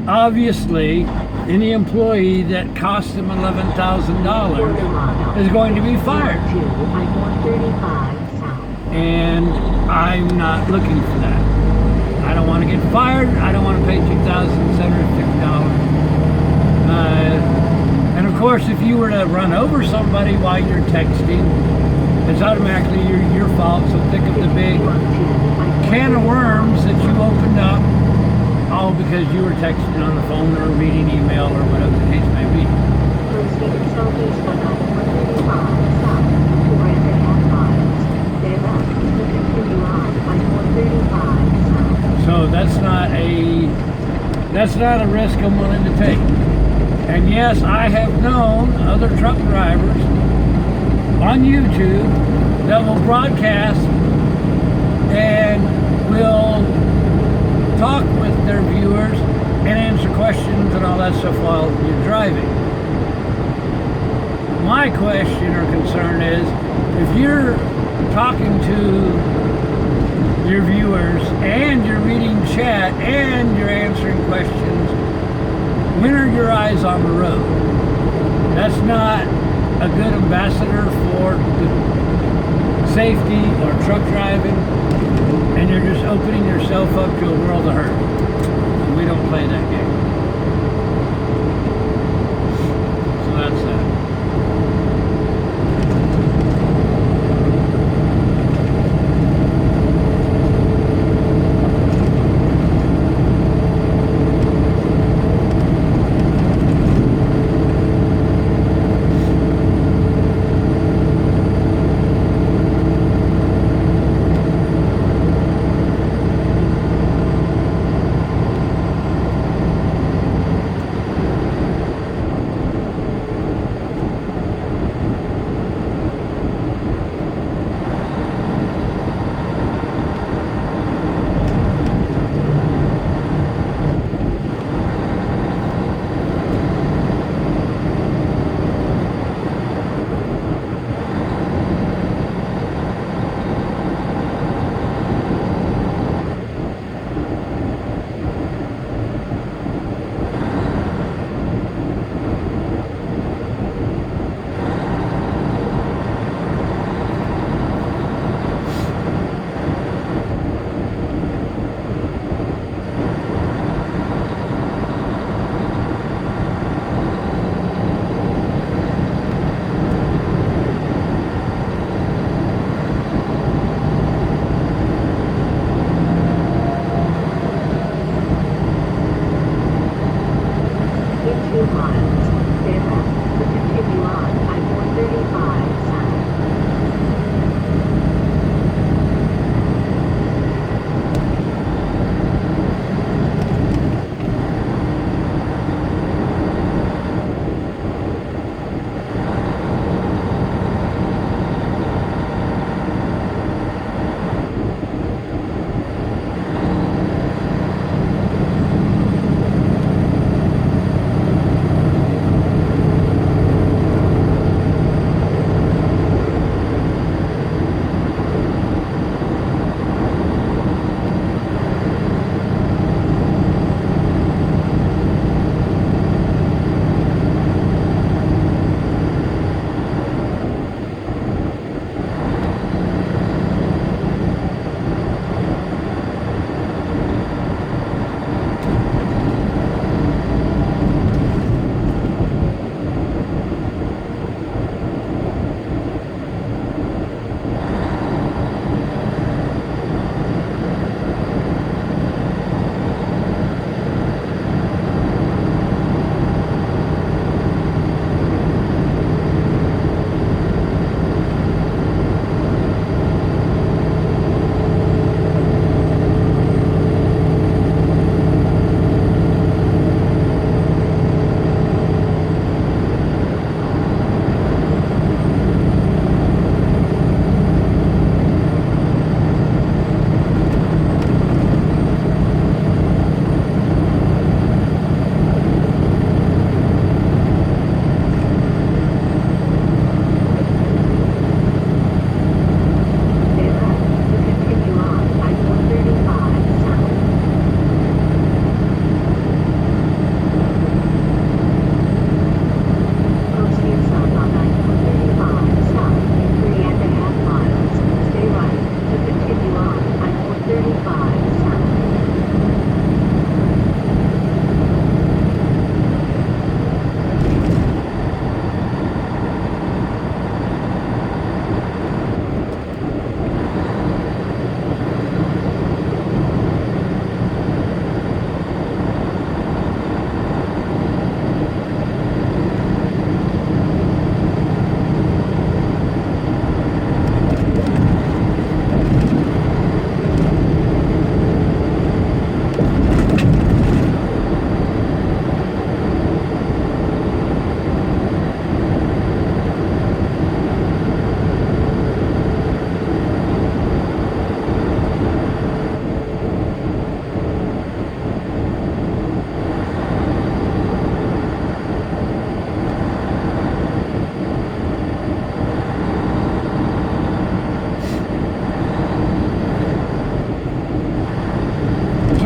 Obviously, any employee that costs him $11,000 is going to be fired. And I'm not looking for that. I don't want to get fired. I don't want to pay $2,750. And of course, if you were to run over somebody while you're texting, it's automatically your fault. So think of the big can of worms that you opened up, all because you were texting on the phone or reading email or whatever the case may be. So that's not a risk I'm willing to take. And yes, I have known other truck drivers on YouTube that will broadcast and will talk with their viewers and answer questions and all that stuff while you're driving. My question or concern is, if you're talking to your viewers and you're reading chat and you're answering questions, when are your eyes on the road? That's not a good ambassador for safety or truck driving, and you're just opening yourself up to a world of hurt. And we don't play that game. So that's that.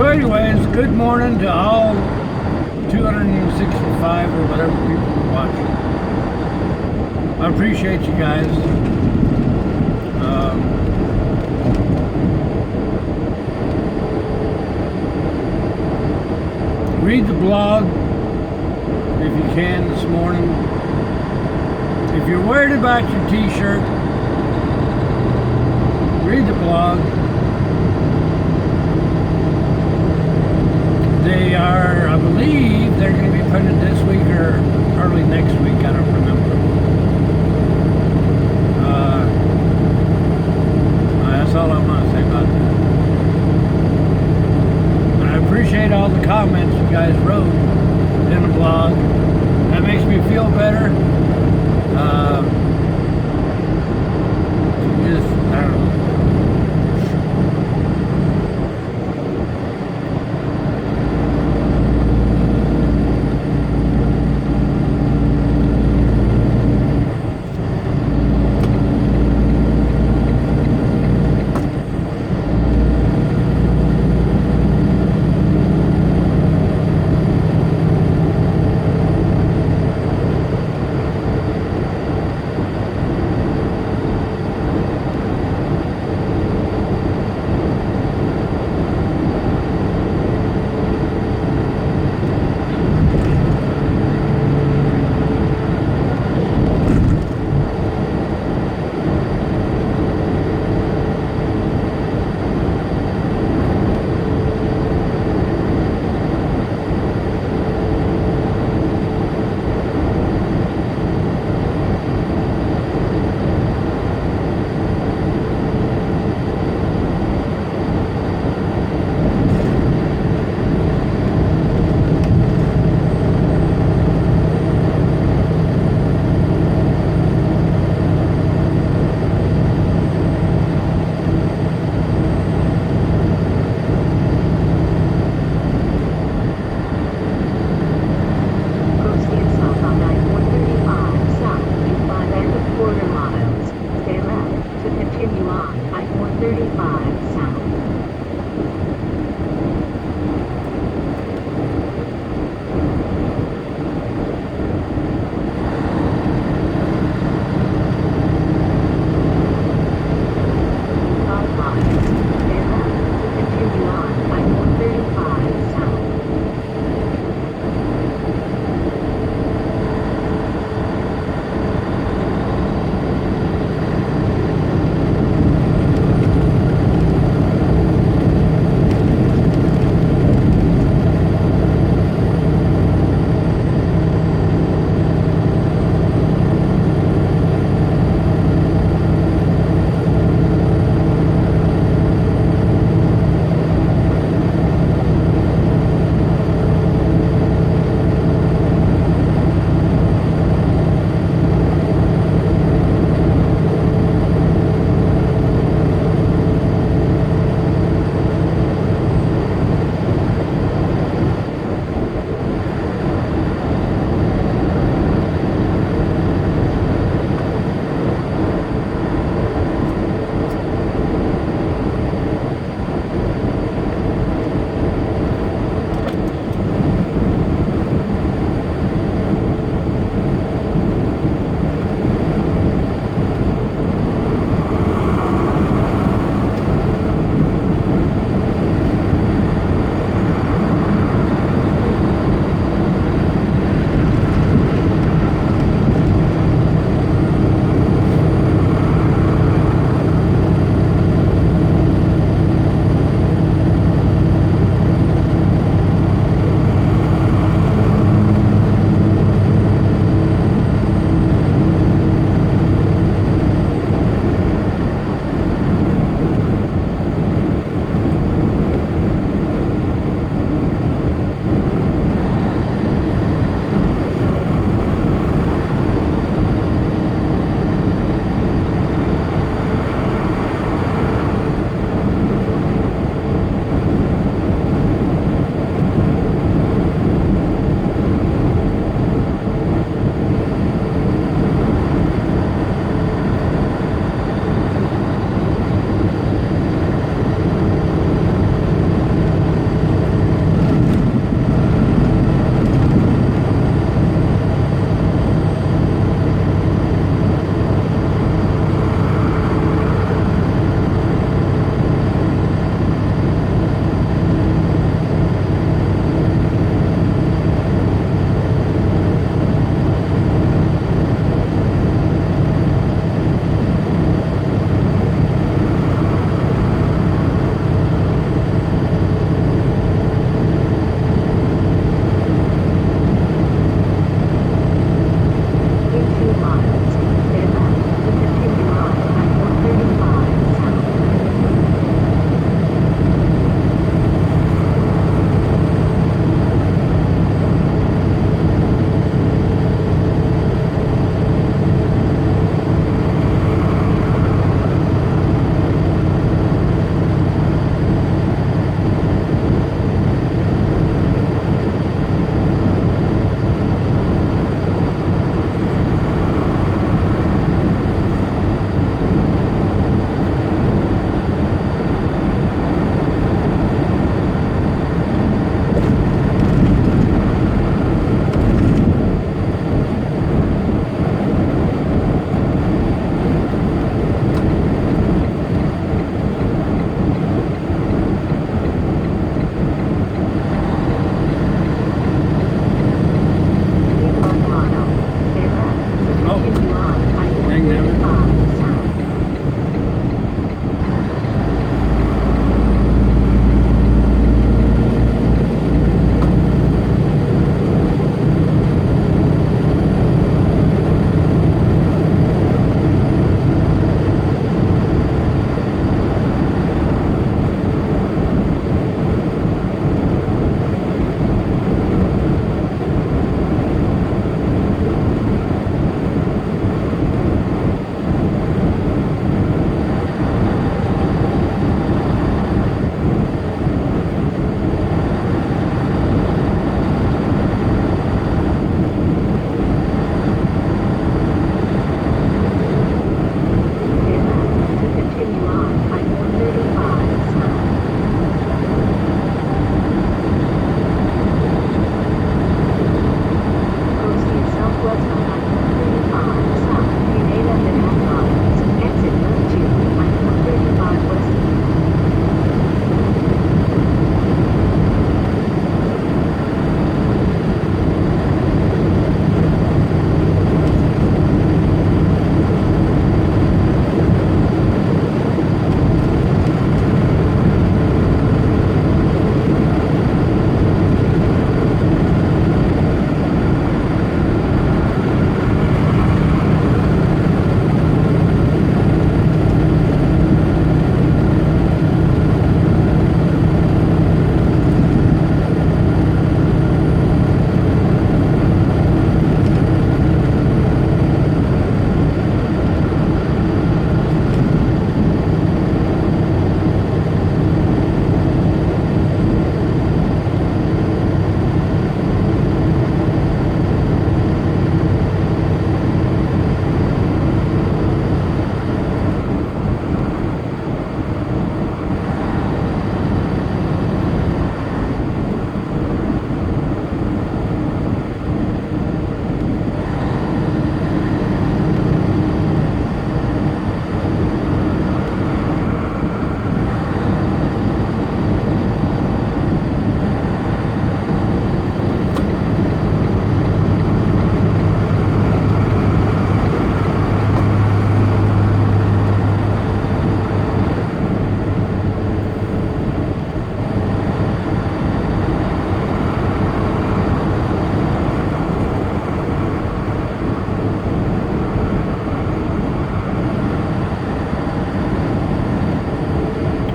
So anyways, good morning to all 265 or whatever people are watching. I appreciate you guys. Read the blog if you can this morning. If you're worried about your t-shirt, read the blog. They are, I believe, they're going to be printed this week or early next week. I don't remember. That's all I want to say about that. And I appreciate all the comments you guys wrote in the blog. That makes me feel better. Just, I don't know.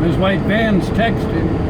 His white van's texting.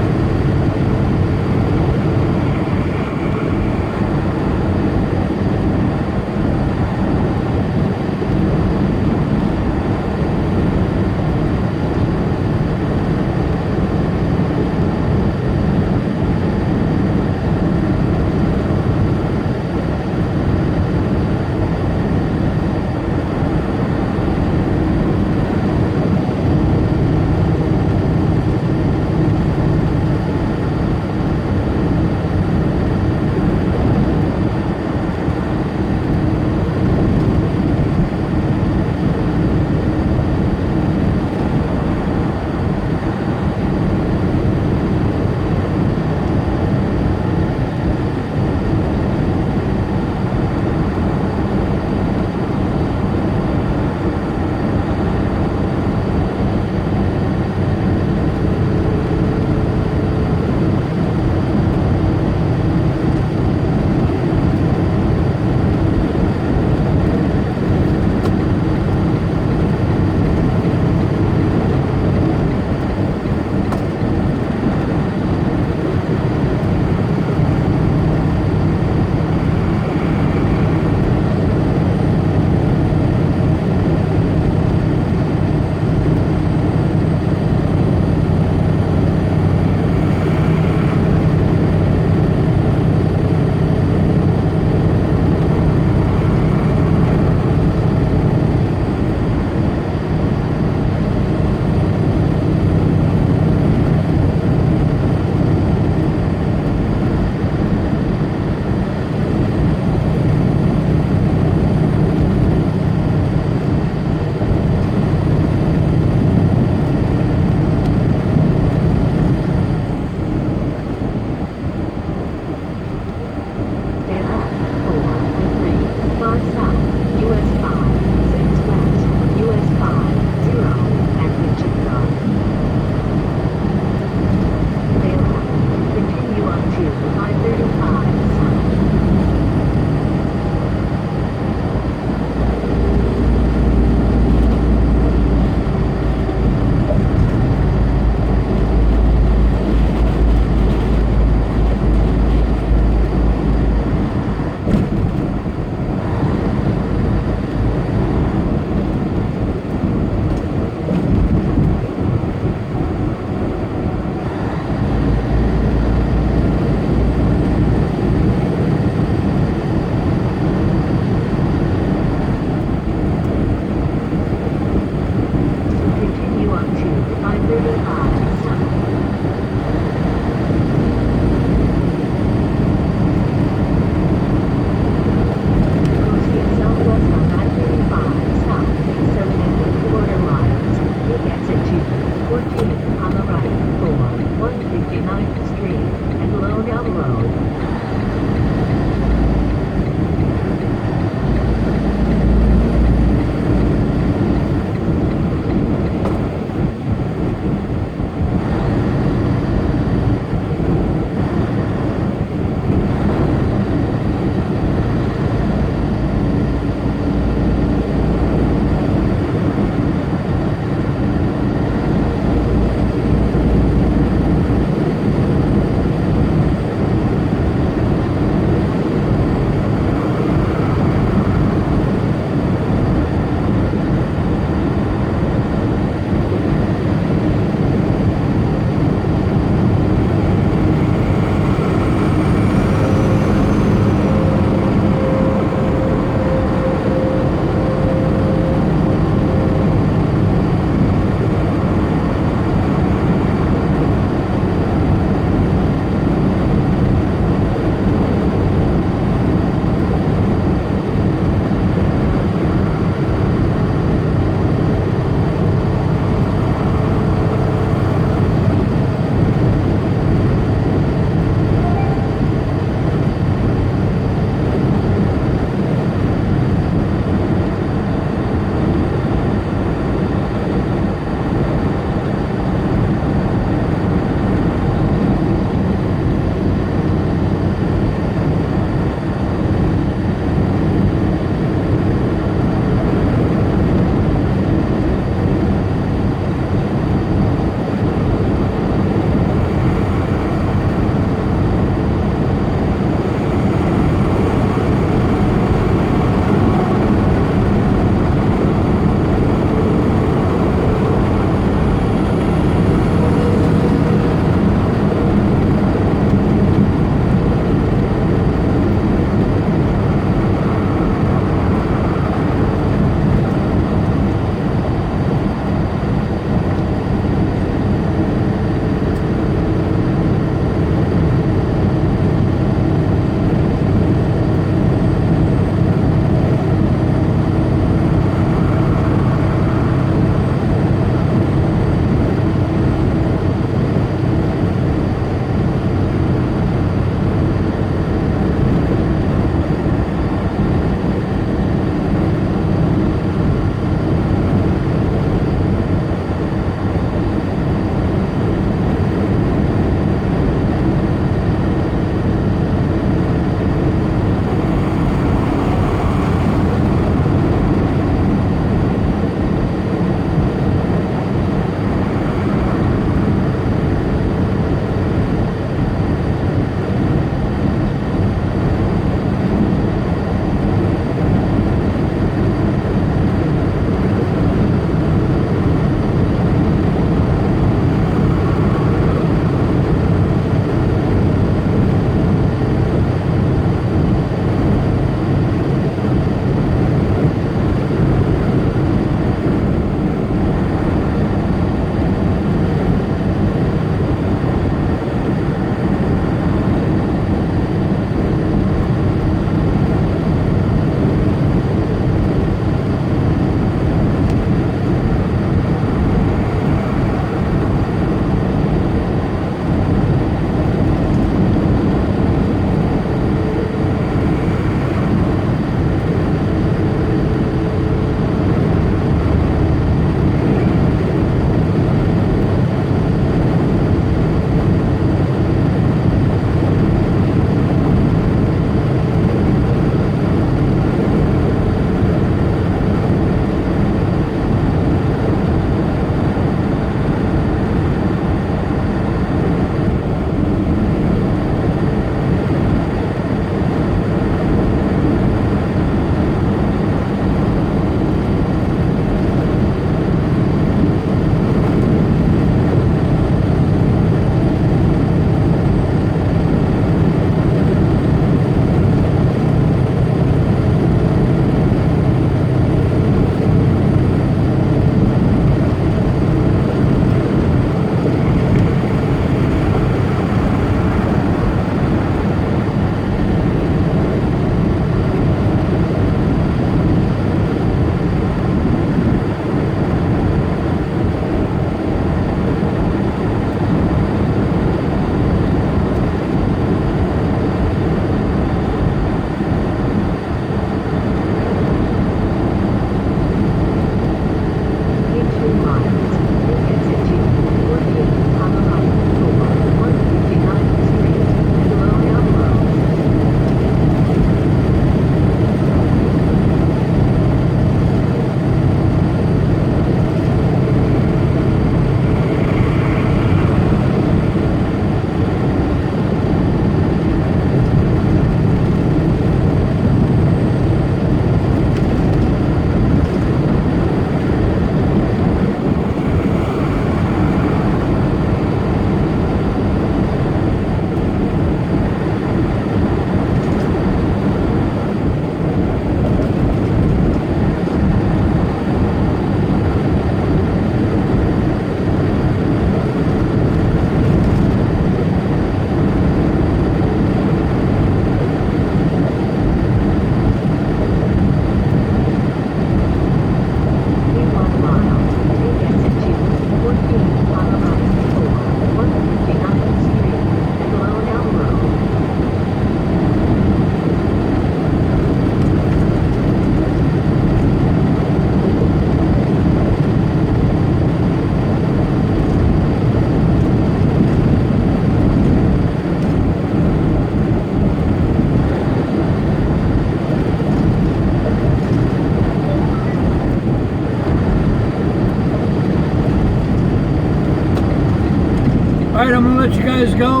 let you guys go.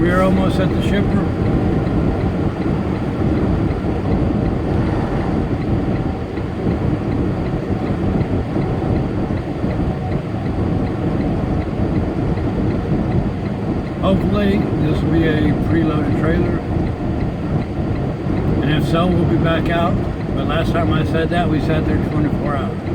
We're almost at the shipper. Hopefully this will be a preloaded trailer, and if so, we'll be back out. But last time I said that, we sat there 24 hours.